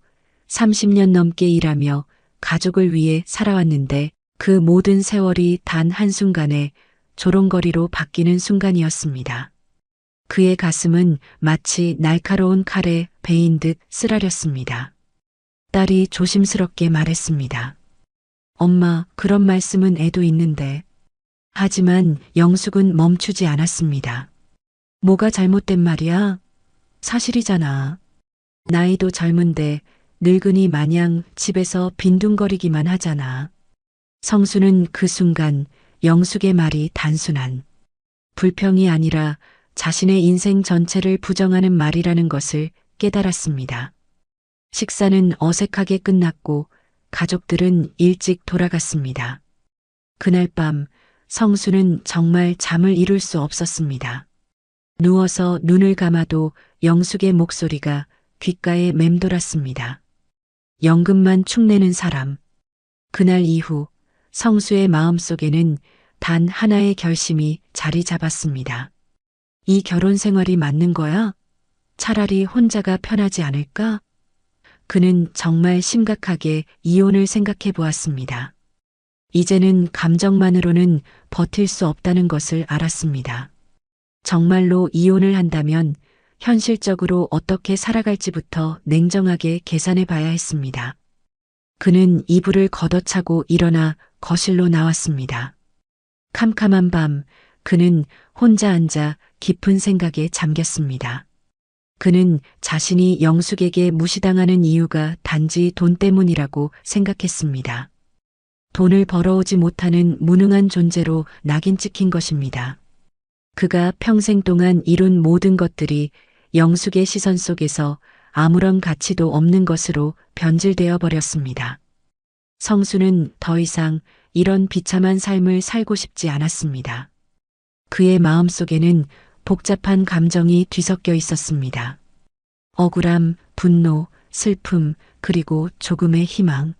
S1: 30년 넘게 일하며 가족을 위해 살아왔는데 그 모든 세월이 단 한순간에 조롱거리로 바뀌는 순간이었습니다. 그의 가슴은 마치 날카로운 칼에 베인 듯 쓰라렸습니다. 딸이 조심스럽게 말했습니다. 엄마, 그런 말씀은 애도 있는데. 하지만 영숙은 멈추지 않았습니다. 뭐가 잘못된 말이야? 사실이잖아. 나이도 젊은데 늙은이 마냥 집에서 빈둥거리기만 하잖아. 성수는 그 순간 영숙의 말이 단순한 불평이 아니라 자신의 인생 전체를 부정하는 말이라는 것을 깨달았습니다. 식사는 어색하게 끝났고 가족들은 일찍 돌아갔습니다. 그날 밤 성수는 정말 잠을 이룰 수 없었습니다. 누워서 눈을 감아도 영숙의 목소리가 귓가에 맴돌았습니다. 연금만 축내는 사람. 그날 이후 성수의 마음속에는 단 하나의 결심이 자리 잡았습니다. 이 결혼 생활이 맞는 거야? 차라리 혼자가 편하지 않을까? 그는 정말 심각하게 이혼을 생각해 보았습니다. 이제는 감정만으로는 버틸 수 없다는 것을 알았습니다. 정말로 이혼을 한다면 현실적으로 어떻게 살아갈지부터 냉정하게 계산해 봐야 했습니다. 그는 이불을 걷어차고 일어나 거실로 나왔습니다. 캄캄한 밤, 그는 혼자 앉아 깊은 생각에 잠겼습니다. 그는 자신이 영숙에게 무시당하는 이유가 단지 돈 때문이라고 생각했습니다. 돈을 벌어오지 못하는 무능한 존재로 낙인 찍힌 것입니다. 그가 평생 동안 이룬 모든 것들이 영숙의 시선 속에서 아무런 가치도 없는 것으로 변질되어 버렸습니다. 성수는 더 이상 이런 비참한 삶을 살고 싶지 않았습니다. 그의 마음속에는 복잡한 감정이 뒤섞여 있었습니다. 억울함, 분노, 슬픔, 그리고 조금의 희망.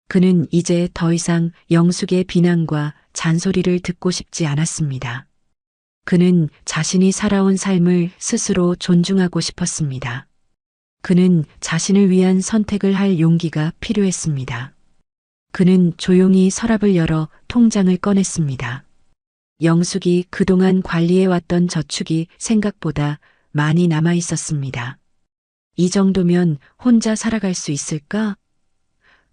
S1: 그는 이제 더 이상 영숙의 비난과 잔소리를 듣고 싶지 않았습니다. 그는 자신이 살아온 삶을 스스로 존중하고 싶었습니다. 그는 자신을 위한 선택을 할 용기가 필요했습니다. 그는 조용히 서랍을 열어 통장을 꺼냈습니다. 영숙이 그동안 관리해왔던 저축이 생각보다 많이 남아 있었습니다. 이 정도면 혼자 살아갈 수 있을까?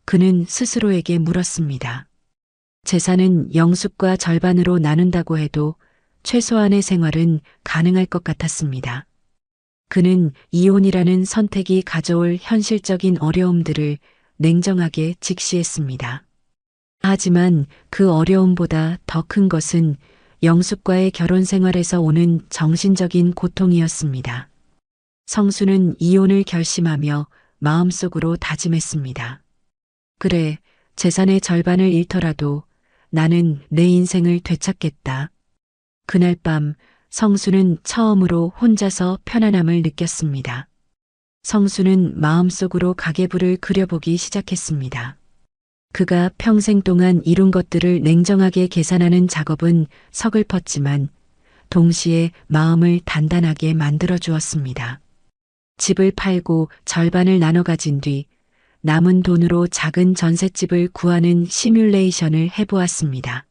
S1: 그는 스스로에게 물었습니다. 재산은 영숙과 절반으로 나눈다고 해도 최소한의 생활은 가능할 것 같았습니다. 그는 이혼이라는 선택이 가져올 현실적인 어려움들을 냉정하게 직시했습니다. 하지만 그 어려움보다 더 큰 것은 영숙과의 결혼 생활에서 오는 정신적인 고통이었습니다. 성수는 이혼을 결심하며 마음속으로 다짐했습니다. 그래, 재산의 절반을 잃더라도 나는 내 인생을 되찾겠다. 그날 밤 성수는 처음으로 혼자서 편안함을 느꼈습니다. 성수는 마음속으로 가계부를 그려보기 시작했습니다. 그가 평생 동안 이룬 것들을 냉정하게 계산하는 작업은 서글펐지만 동시에 마음을 단단하게 만들어 주었습니다. 집을 팔고 절반을 나눠 가진 뒤 남은 돈으로 작은 전셋집을 구하는 시뮬레이션을 해보았습니다.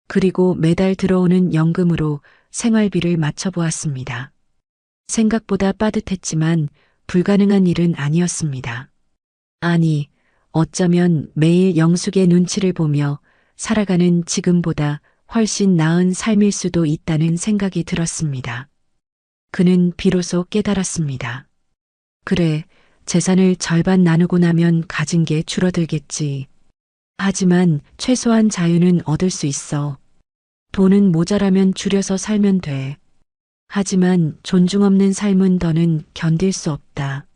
S1: 그리고 매달 들어오는 연금으로 생활비를 맞춰보았습니다. 생각보다 빠듯했지만 불가능한 일은 아니었습니다. 아니, 어쩌면 매일 영숙의 눈치를 보며 살아가는 지금보다 훨씬 나은 삶일 수도 있다는 생각이 들었습니다. 그는 비로소 깨달았습니다. 그래, 재산을 절반 나누고 나면 가진 게 줄어들겠지. 하지만 최소한 자유는 얻을 수 있어. 돈은 모자라면 줄여서 살면 돼. 하지만 존중 없는 삶은 더는 견딜 수 없다.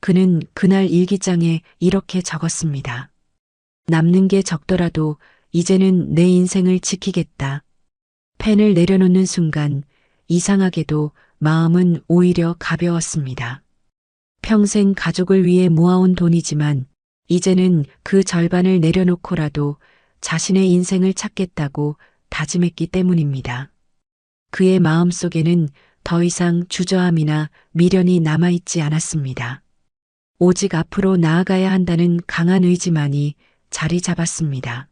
S1: 그는 그날 일기장에 이렇게 적었습니다. 남는 게 적더라도 이제는 내 인생을 지키겠다. 펜을 내려놓는 순간 이상하게도 마음은 오히려 가벼웠습니다. 평생 가족을 위해 모아온 돈이지만 이제는 그 절반을 내려놓고라도 자신의 인생을 찾겠다고 다짐했기 때문입니다. 그의 마음속에는 더 이상 주저함이나 미련이 남아있지 않았습니다. 오직 앞으로 나아가야 한다는 강한 의지만이 자리 잡았습니다.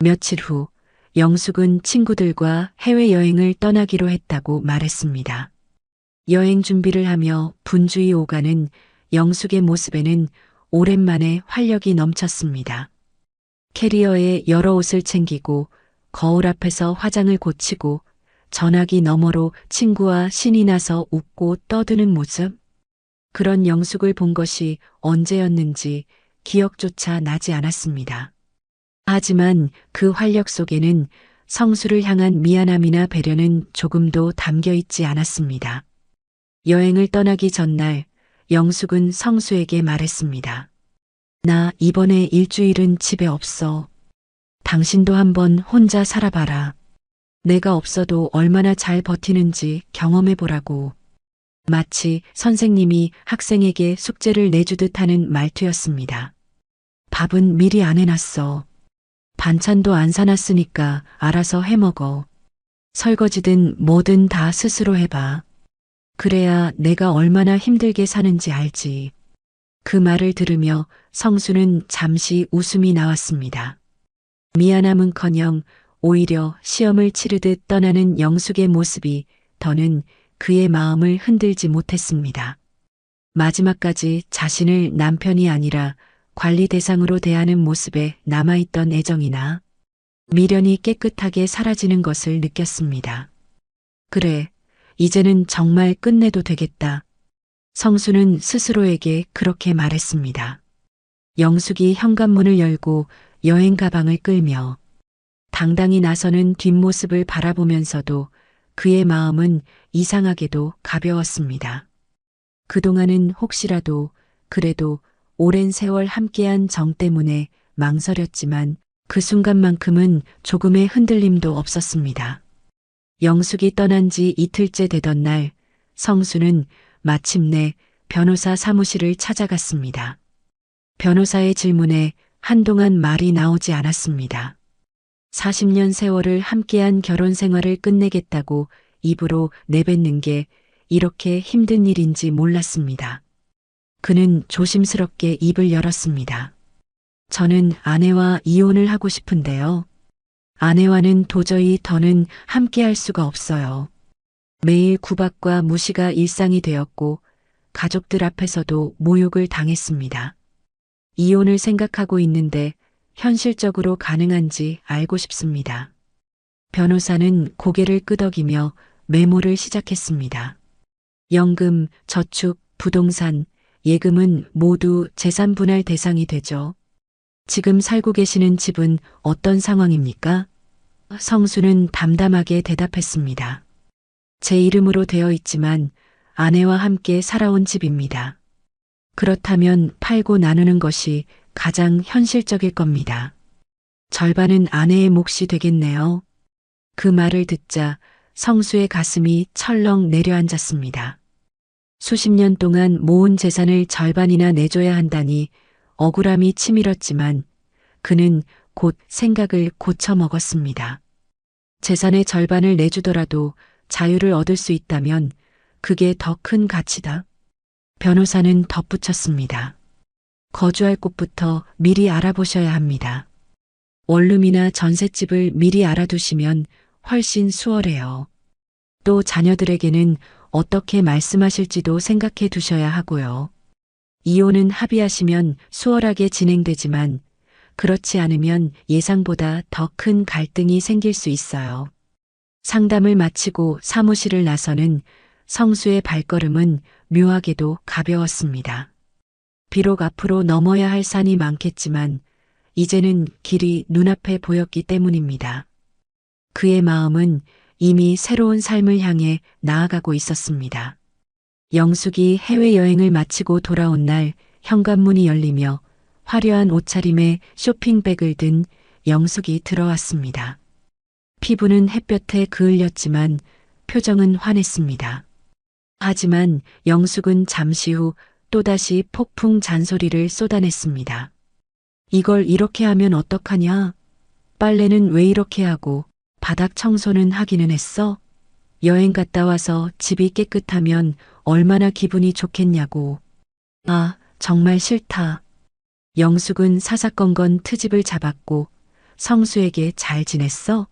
S1: 며칠 후 영숙은 친구들과 해외여행을 떠나기로 했다고 말했습니다. 여행 준비를 하며 분주히 오가는 영숙의 모습에는 오랜만에 활력이 넘쳤습니다. 캐리어에 여러 옷을 챙기고 거울 앞에서 화장을 고치고 전화기 너머로 친구와 신이 나서 웃고 떠드는 모습. 그런 영숙을 본 것이 언제였는지 기억조차 나지 않았습니다. 하지만 그 활력 속에는 성수를 향한 미안함이나 배려는 조금도 담겨 있지 않았습니다. 여행을 떠나기 전날 영숙은 성수에게 말했습니다. 나 이번에 일주일은 집에 없어. 당신도 한번 혼자 살아봐라. 내가 없어도 얼마나 잘 버티는지 경험해보라고. 마치 선생님이 학생에게 숙제를 내주듯 하는 말투였습니다. 밥은 미리 안 해놨어. 반찬도 안 사놨으니까 알아서 해먹어. 설거지든 뭐든 다 스스로 해봐. 그래야 내가 얼마나 힘들게 사는지 알지. 그 말을 들으며 성수는 잠시 웃음이 나왔습니다. 미안함은커녕 오히려 시험을 치르듯 떠나는 영숙의 모습이 더는 그의 마음을 흔들지 못했습니다. 마지막까지 자신을 남편이 아니라 관리 대상으로 대하는 모습에 남아있던 애정이나 미련이 깨끗하게 사라지는 것을 느꼈습니다. 그래, 이제는 정말 끝내도 되겠다. 성수는 스스로에게 그렇게 말했습니다. 영숙이 현관문을 열고 여행 가방을 끌며 당당히 나서는 뒷모습을 바라보면서도 그의 마음은 이상하게도 가벼웠습니다. 그동안은 혹시라도 그래도 오랜 세월 함께한 정 때문에 망설였지만 그 순간만큼은 조금의 흔들림도 없었습니다. 영숙이 떠난 지 이틀째 되던 날 성수는 마침내 변호사 사무실을 찾아갔습니다. 변호사의 질문에 한동안 말이 나오지 않았습니다. 40년 세월을 함께한 결혼 생활을 끝내겠다고 입으로 내뱉는 게 이렇게 힘든 일인지 몰랐습니다. 그는 조심스럽게 입을 열었습니다. 저는 아내와 이혼을 하고 싶은데요. 아내와는 도저히 더는 함께할 수가 없어요. 매일 구박과 무시가 일상이 되었고 가족들 앞에서도 모욕을 당했습니다. 이혼을 생각하고 있는데 현실적으로 가능한지 알고 싶습니다. 변호사는 고개를 끄덕이며 메모를 시작했습니다. 연금, 저축, 부동산, 예금은 모두 재산 분할 대상이 되죠. 지금 살고 계시는 집은 어떤 상황입니까? 성수는 담담하게 대답했습니다. 제 이름으로 되어 있지만 아내와 함께 살아온 집입니다. 그렇다면 팔고 나누는 것이 가장 현실적일 겁니다. 절반은 아내의 몫이 되겠네요. 그 말을 듣자 성수의 가슴이 철렁 내려앉았습니다. 수십 년 동안 모은 재산을 절반이나 내줘야 한다니 억울함이 치밀었지만 그는 곧 생각을 고쳐 먹었습니다. 재산의 절반을 내주더라도 자유를 얻을 수 있다면 그게 더 큰 가치다. 변호사는 덧붙였습니다. 거주할 곳부터 미리 알아보셔야 합니다. 원룸이나 전셋집을 미리 알아두시면 훨씬 수월해요. 또 자녀들에게는 어떻게 말씀하실지도 생각해 두셔야 하고요. 이혼은 합의하시면 수월하게 진행되지만 그렇지 않으면 예상보다 더 큰 갈등이 생길 수 있어요. 상담을 마치고 사무실을 나서는 성수의 발걸음은 묘하게도 가벼웠습니다. 비록 앞으로 넘어야 할 산이 많겠지만 이제는 길이 눈앞에 보였기 때문입니다. 그의 마음은 이미 새로운 삶을 향해 나아가고 있었습니다. 영숙이 해외여행을 마치고 돌아온 날 현관문이 열리며 화려한 옷차림에 쇼핑백을 든 영숙이 들어왔습니다. 피부는 햇볕에 그을렸지만 표정은 환했습니다. 하지만 영숙은 잠시 후 또다시 폭풍 잔소리를 쏟아냈습니다. 이걸 이렇게 하면 어떡하냐? 빨래는 왜 이렇게 하고 바닥 청소는 하기는 했어? 여행 갔다 와서 집이 깨끗하면 얼마나 기분이 좋겠냐고. 아, 정말 싫다. 영숙은 사사건건 트집을 잡았고 성수에게 잘 지냈어?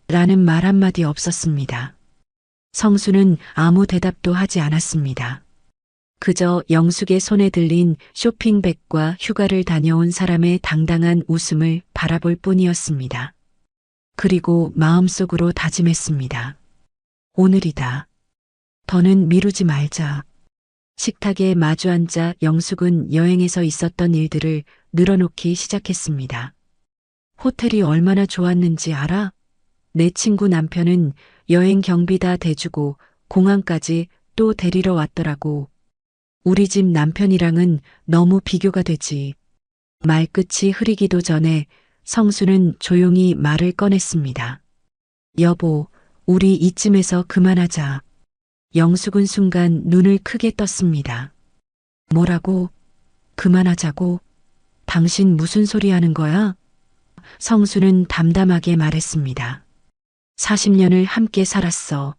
S1: 라는 말 한마디 없었습니다. 성수는 아무 대답도 하지 않았습니다. 그저 영숙의 손에 들린 쇼핑백과 휴가를 다녀온 사람의 당당한 웃음을 바라볼 뿐이었습니다. 그리고 마음속으로 다짐했습니다. 오늘이다. 더는 미루지 말자. 식탁에 마주 앉아 영숙은 여행에서 있었던 일들을 늘어놓기 시작했습니다. 호텔이 얼마나 좋았는지 알아? 내 친구 남편은 여행 경비 다 대주고 공항까지 또 데리러 왔더라고. 우리 집 남편이랑은 너무 비교가 되지. 말끝이 흐리기도 전에 성수는 조용히 말을 꺼냈습니다. 여보, 우리 이쯤에서 그만하자. 영숙은 순간 눈을 크게 떴습니다. 뭐라고? 그만하자고? 당신 무슨 소리 하는 거야? 성수는 담담하게 말했습니다. 40년을 함께 살았어.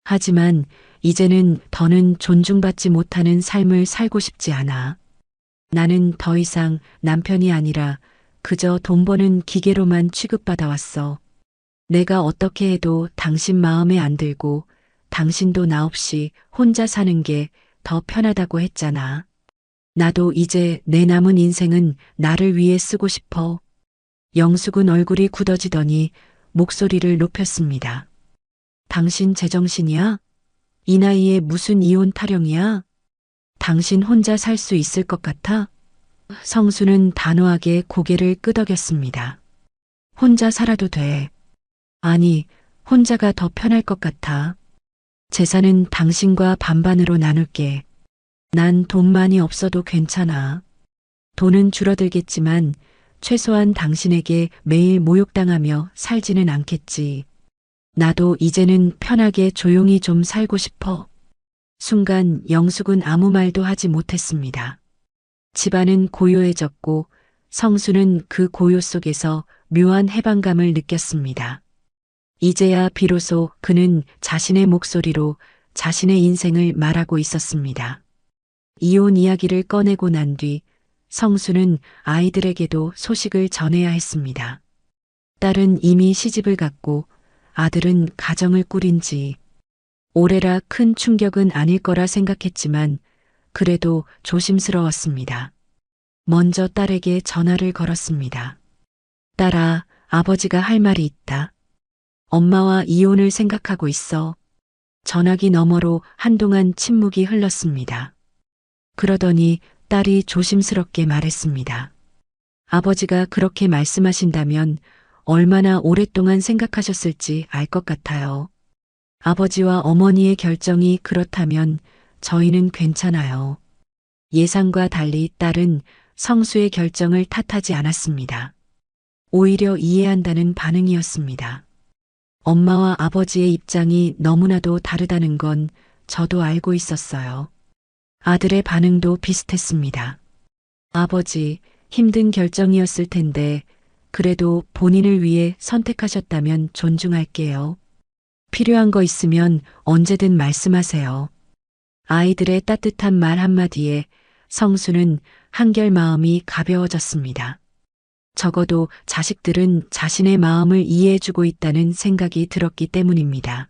S1: 하지만 이제는 더는 존중받지 못하는 삶을 살고 싶지 않아. 나는 더 이상 남편이 아니라 그저 돈 버는 기계로만 취급받아 왔어. 내가 어떻게 해도 당신 마음에 안 들고 당신도 나 없이 혼자 사는 게 더 편하다고 했잖아. 나도 이제 내 남은 인생은 나를 위해 쓰고 싶어. 영숙은 얼굴이 굳어지더니 목소리를 높였습니다. 당신 제정신이야? 이 나이에 무슨 이혼 타령이야? 당신 혼자 살 수 있을 것 같아? 성수는 단호하게 고개를 끄덕였습니다. 혼자 살아도 돼. 아니, 혼자가 더 편할 것 같아. 재산은 당신과 반반으로 나눌게. 난 돈 많이 없어도 괜찮아. 돈은 줄어들겠지만 최소한 당신에게 매일 모욕당하며 살지는 않겠지. 나도 이제는 편하게 조용히 좀 살고 싶어. 순간 영숙은 아무 말도 하지 못했습니다. 집안은 고요해졌고 성수는 그 고요 속에서 묘한 해방감을 느꼈습니다. 이제야 비로소 그는 자신의 목소리로 자신의 인생을 말하고 있었습니다. 이혼 이야기를 꺼내고 난 뒤 성수는 아이들에게도 소식을 전해야 했습니다. 딸은 이미 시집을 갔고 아들은 가정을 꾸린 지 오래라 큰 충격은 아닐 거라 생각했지만 그래도 조심스러웠습니다. 먼저 딸에게 전화를 걸었습니다. 딸아, 아버지가 할 말이 있다. 엄마와 이혼을 생각하고 있어. 전화기 너머로 한동안 침묵이 흘렀습니다. 그러더니 딸이 조심스럽게 말했습니다. 아버지가 그렇게 말씀하신다면 얼마나 오랫동안 생각하셨을지 알 것 같아요. 아버지와 어머니의 결정이 그렇다면 저희는 괜찮아요. 예상과 달리 딸은 성수의 결정을 탓하지 않았습니다. 오히려 이해한다는 반응이었습니다. 엄마와 아버지의 입장이 너무나도 다르다는 건 저도 알고 있었어요. 아들의 반응도 비슷했습니다. 아버지, 힘든 결정이었을 텐데 그래도 본인을 위해 선택하셨다면 존중할게요. 필요한 거 있으면 언제든 말씀하세요. 아이들의 따뜻한 말 한마디에 성수는 한결 마음이 가벼워졌습니다. 적어도 자식들은 자신의 마음을 이해해주고 있다는 생각이 들었기 때문입니다.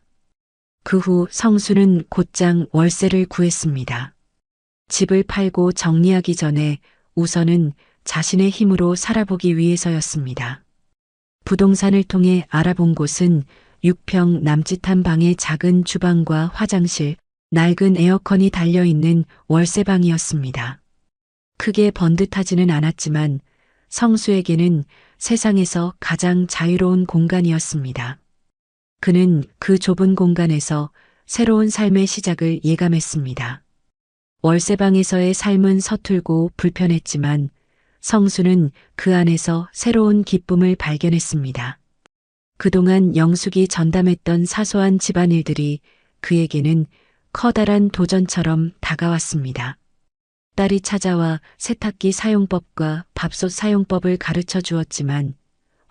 S1: 그 후 성수는 곧장 월세를 구했습니다. 집을 팔고 정리하기 전에 우선은 자신의 힘으로 살아보기 위해서였습니다. 부동산을 통해 알아본 곳은 6평 남짓한 방의 작은 주방과 화장실, 낡은 에어컨이 달려있는 월세방이었습니다. 크게 번듯하지는 않았지만 성수에게는 세상에서 가장 자유로운 공간이었습니다. 그는 그 좁은 공간에서 새로운 삶의 시작을 예감했습니다. 월세방에서의 삶은 서툴고 불편했지만 성수는 그 안에서 새로운 기쁨을 발견했습니다. 그동안 영숙이 전담했던 사소한 집안일들이 그에게는 커다란 도전처럼 다가왔습니다. 딸이 찾아와 세탁기 사용법과 밥솥 사용법을 가르쳐 주었지만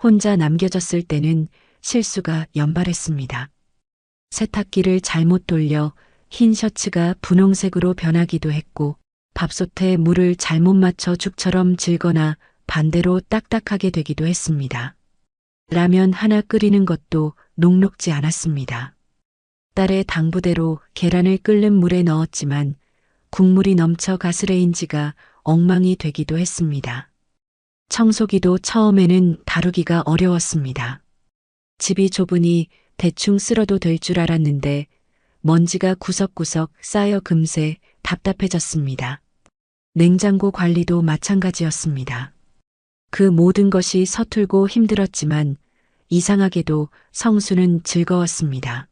S1: 혼자 남겨졌을 때는 실수가 연발했습니다. 세탁기를 잘못 돌려 흰 셔츠가 분홍색으로 변하기도 했고 밥솥에 물을 잘못 맞춰 죽처럼 질거나 반대로 딱딱하게 되기도 했습니다. 라면 하나 끓이는 것도 녹록지 않았습니다. 딸의 당부대로 계란을 끓는 물에 넣었지만 국물이 넘쳐 가스레인지가 엉망이 되기도 했습니다. 청소기도 처음에는 다루기가 어려웠습니다. 집이 좁으니 대충 쓸어도 될 줄 알았는데 먼지가 구석구석 쌓여 금세 답답해졌습니다. 냉장고 관리도 마찬가지였습니다. 그 모든 것이 서툴고 힘들었지만 이상하게도 성수는 즐거웠습니다.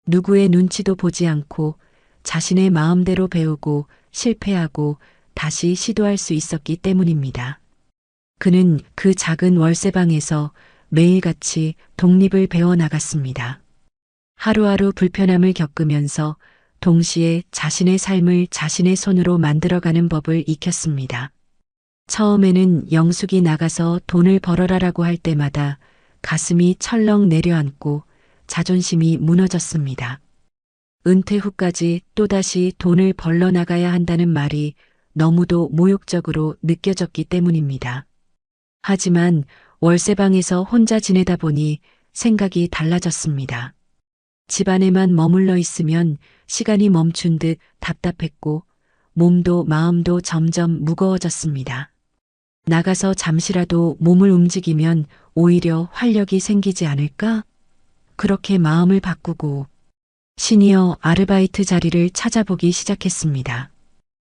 S1: 누구의 눈치도 보지 않고 자신의 마음대로 배우고 실패하고 다시 시도할 수 있었기 때문입니다. 그는 그 작은 월세방에서 매일같이 독립을 배워나갔습니다. 하루하루 불편함을 겪으면서 동시에 자신의 삶을 자신의 손으로 만들어가는 법을 익혔습니다. 처음에는 영숙이 나가서 돈을 벌어라라고 할 때마다 가슴이 철렁 내려앉고 자존심이 무너졌습니다. 은퇴 후까지 또다시 돈을 벌러 나가야 한다는 말이 너무도 모욕적으로 느껴졌기 때문입니다. 하지만 월세방에서 혼자 지내다 보니 생각이 달라졌습니다. 집안에만 머물러 있으면 시간이 멈춘 듯 답답했고 몸도 마음도 점점 무거워졌습니다. 나가서 잠시라도 몸을 움직이면 오히려 활력이 생기지 않을까? 그렇게 마음을 바꾸고 시니어 아르바이트 자리를 찾아보기 시작했습니다.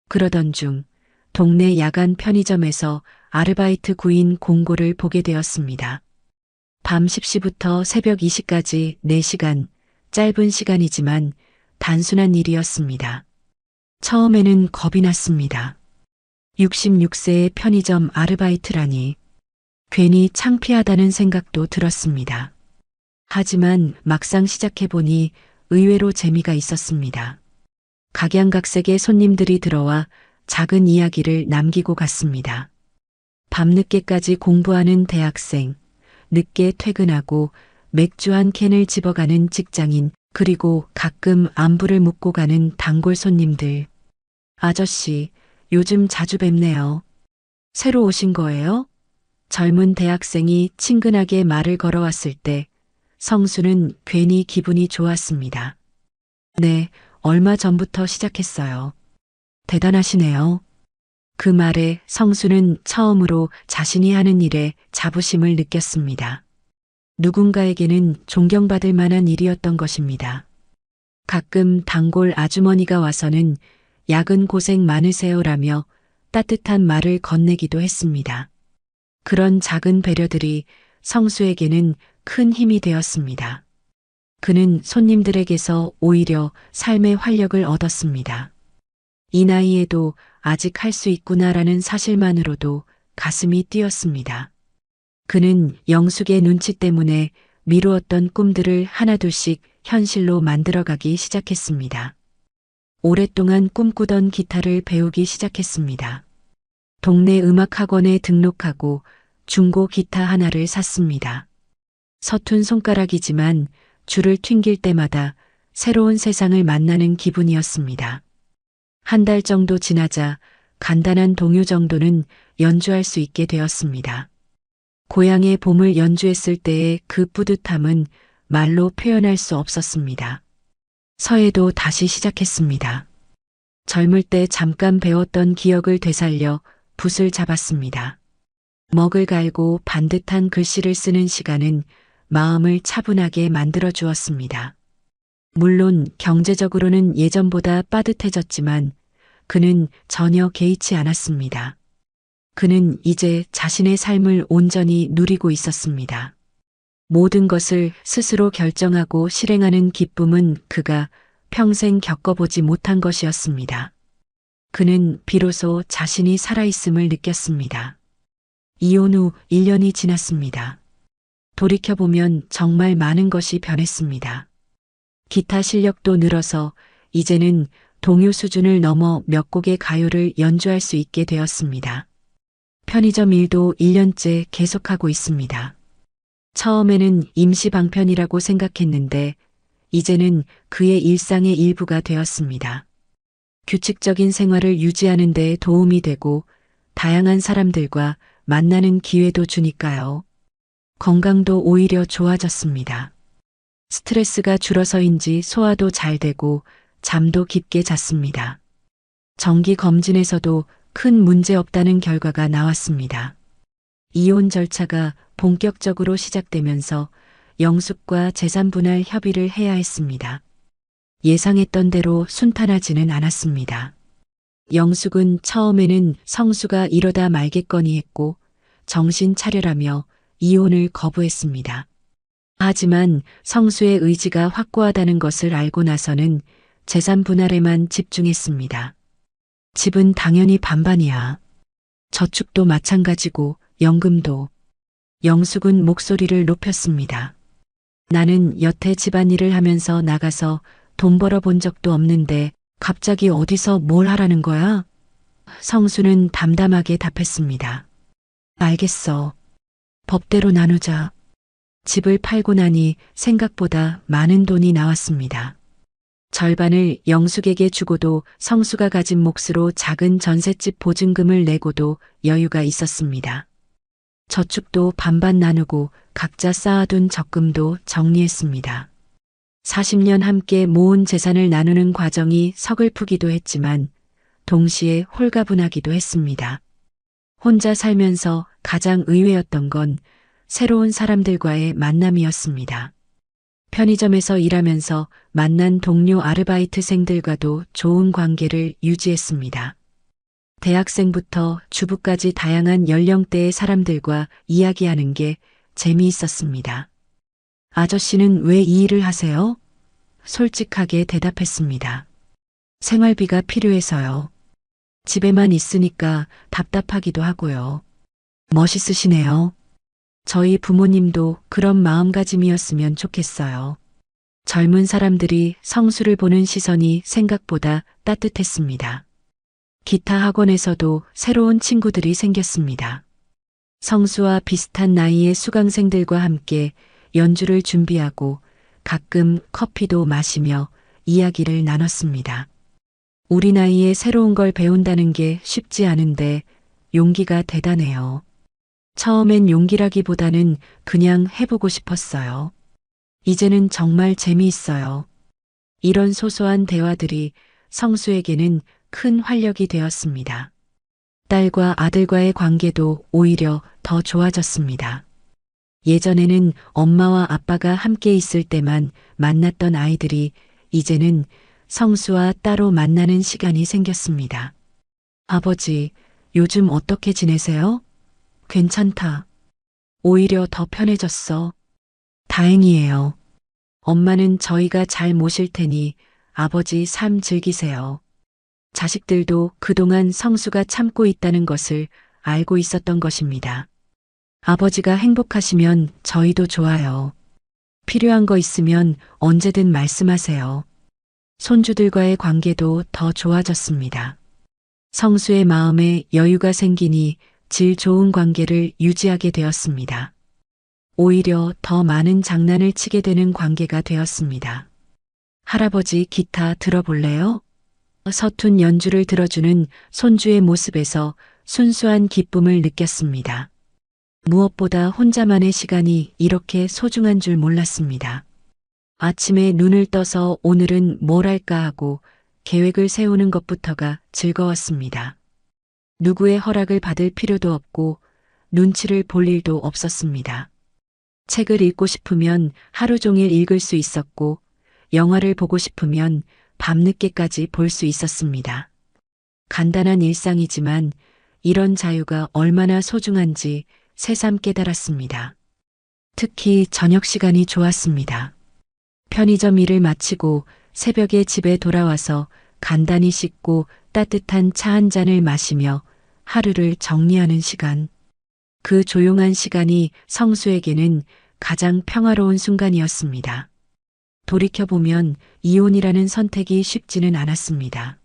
S1: 그러던 중 동네 야간 편의점에서 아르바이트 구인 공고를 보게 되었습니다. 밤 10시부터 새벽 2시까지 4시간, 짧은 시간이지만 단순한 일이었습니다. 처음에는 겁이 났습니다. 66세의 편의점 아르바이트라니 괜히 창피하다는 생각도 들었습니다. 하지만 막상 시작해보니 의외로 재미가 있었습니다. 각양각색의 손님들이 들어와 작은 이야기를 남기고 갔습니다. 밤늦게까지 공부하는 대학생, 늦게 퇴근하고 맥주 한 캔을 집어가는 직장인, 그리고 가끔 안부를 묻고 가는 단골 손님들. 아저씨, 요즘 자주 뵙네요. 새로 오신 거예요? 젊은 대학생이 친근하게 말을 걸어왔을 때 성수는 괜히 기분이 좋았습니다. 네, 얼마 전부터 시작했어요. 대단하시네요. 그 말에 성수는 처음으로 자신이 하는 일에 자부심을 느꼈습니다. 누군가에게는 존경받을 만한 일이었던 것입니다. 가끔 단골 아주머니가 와서는 야근 고생 많으세요라며 따뜻한 말을 건네기도 했습니다. 그런 작은 배려들이 성수에게는 큰 힘이 되었습니다. 그는 손님들에게서 오히려 삶의 활력을 얻었습니다. 이 나이에도 아직 할 수 있구나라는 사실만으로도 가슴이 뛰었습니다. 그는 영숙의 눈치 때문에 미루었던 꿈들을 하나둘씩 현실로 만들어가기 시작했습니다. 오랫동안 꿈꾸던 기타를 배우기 시작했습니다. 동네 음악학원에 등록하고 중고 기타 하나를 샀습니다. 서툰 손가락이지만 줄을 튕길 때마다 새로운 세상을 만나는 기분이었습니다. 한 달 정도 지나자 간단한 동요 정도는 연주할 수 있게 되었습니다. 고향의 봄을 연주했을 때의 그 뿌듯함은 말로 표현할 수 없었습니다. 서예도 다시 시작했습니다. 젊을 때 잠깐 배웠던 기억을 되살려 붓을 잡았습니다. 먹을 갈고 반듯한 글씨를 쓰는 시간은 마음을 차분하게 만들어 주었습니다. 물론 경제적으로는 예전보다 빠듯해졌지만 그는 전혀 개의치 않았습니다. 그는 이제 자신의 삶을 온전히 누리고 있었습니다. 모든 것을 스스로 결정하고 실행하는 기쁨은 그가 평생 겪어보지 못한 것이었습니다. 그는 비로소 자신이 살아있음을 느꼈습니다. 이혼 후 1년이 지났습니다. 돌이켜보면 정말 많은 것이 변했습니다. 기타 실력도 늘어서 이제는 동요 수준을 넘어 몇 곡의 가요를 연주할 수 있게 되었습니다. 편의점 일도 1년째 계속하고 있습니다. 처음에는 임시 방편이라고 생각했는데 이제는 그의 일상의 일부가 되었습니다. 규칙적인 생활을 유지하는 데 도움이 되고 다양한 사람들과 만나는 기회도 주니까요. 건강도 오히려 좋아졌습니다. 스트레스가 줄어서인지 소화도 잘 되고 잠도 깊게 잤습니다. 정기 검진에서도 큰 문제 없다는 결과가 나왔습니다. 이혼 절차가 본격적으로 시작되면서 영숙과 재산 분할 협의를 해야 했습니다. 예상했던 대로 순탄하지는 않았습니다. 영숙은 처음에는 성수가 이러다 말겠거니 했고 정신 차려라며 이혼을 거부했습니다. 하지만 성수의 의지가 확고하다는 것을 알고 나서는 재산 분할에만 집중했습니다. 집은 당연히 반반이야. 저축도 마찬가지고 연금도. 영숙은 목소리를 높였습니다. 나는 여태 집안일을 하면서 나가서 돈 벌어본 적도 없는데 갑자기 어디서 뭘 하라는 거야? 성수는 담담하게 답했습니다. 알겠어. 법대로 나누자. 집을 팔고 나니 생각보다 많은 돈이 나왔습니다. 절반을 영숙에게 주고도 성수가 가진 몫으로 작은 전셋집 보증금을 내고도 여유가 있었습니다. 저축도 반반 나누고 각자 쌓아둔 적금도 정리했습니다. 40년 함께 모은 재산을 나누는 과정이 서글프기도 했지만 동시에 홀가분하기도 했습니다. 혼자 살면서 가장 의외였던 건 새로운 사람들과의 만남이었습니다. 편의점에서 일하면서 만난 동료 아르바이트생들과도 좋은 관계를 유지했습니다. 대학생부터 주부까지 다양한 연령대의 사람들과 이야기하는 게 재미있었습니다. 아저씨는 왜 이 일을 하세요? 솔직하게 대답했습니다. 생활비가 필요해서요. 집에만 있으니까 답답하기도 하고요. 멋있으시네요. 저희 부모님도 그런 마음가짐이었으면 좋겠어요. 젊은 사람들이 성수를 보는 시선이 생각보다 따뜻했습니다. 기타 학원에서도 새로운 친구들이 생겼습니다. 성수와 비슷한 나이의 수강생들과 함께 연주를 준비하고 가끔 커피도 마시며 이야기를 나눴습니다. 우리 나이에 새로운 걸 배운다는 게 쉽지 않은데 용기가 대단해요. 처음엔 용기라기보다는 그냥 해보고 싶었어요. 이제는 정말 재미있어요. 이런 소소한 대화들이 성수에게는 큰 활력이 되었습니다. 딸과 아들과의 관계도 오히려 더 좋아졌습니다. 예전에는 엄마와 아빠가 함께 있을 때만 만났던 아이들이 이제는 성수와 따로 만나는 시간이 생겼습니다. 아버지, 요즘 어떻게 지내세요? 괜찮다. 오히려 더 편해졌어. 다행이에요. 엄마는 저희가 잘 모실 테니 아버지 삶 즐기세요. 자식들도 그동안 성수가 참고 있다는 것을 알고 있었던 것입니다. 아버지가 행복하시면 저희도 좋아요. 필요한 거 있으면 언제든 말씀하세요. 손주들과의 관계도 더 좋아졌습니다. 성수의 마음에 여유가 생기니 질 좋은 관계를 유지하게 되었습니다. 오히려 더 많은 장난을 치게 되는 관계가 되었습니다. 할아버지 기타 들어볼래요? 서툰 연주를 들어주는 손주의 모습에서 순수한 기쁨을 느꼈습니다. 무엇보다 혼자만의 시간이 이렇게 소중한 줄 몰랐습니다. 아침에 눈을 떠서 오늘은 뭘 할까 하고 계획을 세우는 것부터가 즐거웠습니다. 누구의 허락을 받을 필요도 없고 눈치를 볼 일도 없었습니다. 책을 읽고 싶으면 하루 종일 읽을 수 있었고 영화를 보고 싶으면 밤늦게까지 볼 수 있었습니다. 간단한 일상이지만 이런 자유가 얼마나 소중한지 새삼 깨달았습니다. 특히 저녁 시간이 좋았습니다. 편의점 일을 마치고 새벽에 집에 돌아와서 간단히 씻고 따뜻한 차 한 잔을 마시며 하루를 정리하는 시간. 그 조용한 시간이 성수에게는 가장 평화로운 순간이었습니다. 돌이켜보면 이혼이라는 선택이 쉽지는 않았습니다.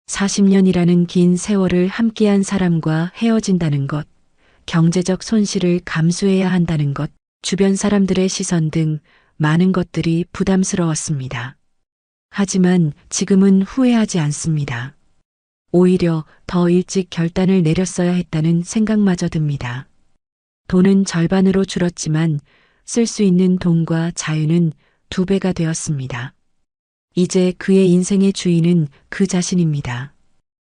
S1: 40년이라는 긴 세월을 함께한 사람과 헤어진다는 것, 경제적 손실을 감수해야 한다는 것, 주변 사람들의 시선 등 많은 것들이 부담스러웠습니다. 하지만 지금은 후회하지 않습니다. 오히려 더 일찍 결단을 내렸어야 했다는 생각마저 듭니다. 돈은 절반으로 줄었지만 쓸 수 있는 돈과 자유는 2배가 되었습니다. 이제 그의 인생의 주인은 그 자신입니다.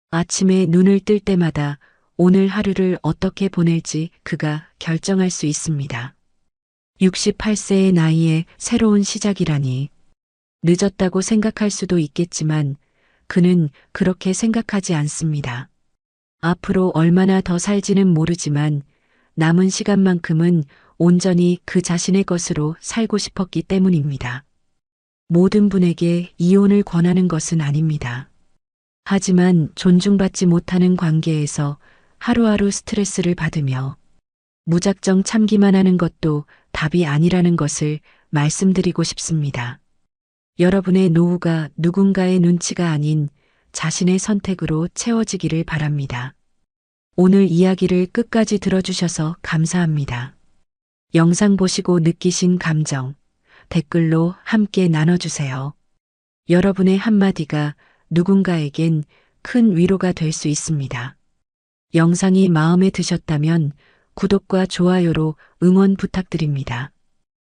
S1: 아침에 눈을 뜰 때마다 오늘 하루를 어떻게 보낼지 그가 결정할 수 있습니다. 68세의 나이에 새로운 시작이라니. 늦었다고 생각할 수도 있겠지만 그는 그렇게 생각하지 않습니다. 앞으로 얼마나 더 살지는 모르지만 남은 시간만큼은 온전히 그 자신의 것으로 살고 싶었기 때문입니다. 모든 분에게 이혼을 권하는 것은 아닙니다. 하지만 존중받지 못하는 관계에서 하루하루 스트레스를 받으며 무작정 참기만 하는 것도 답이 아니라는 것을 말씀드리고 싶습니다. 여러분의 노후가 누군가의 눈치가 아닌 자신의 선택으로 채워지기를 바랍니다. 오늘 이야기를 끝까지 들어주셔서 감사합니다. 영상 보시고 느끼신 감정, 댓글로 함께 나눠주세요. 여러분의 한마디가 누군가에겐 큰 위로가 될 수 있습니다. 영상이 마음에 드셨다면 구독과 좋아요로 응원 부탁드립니다.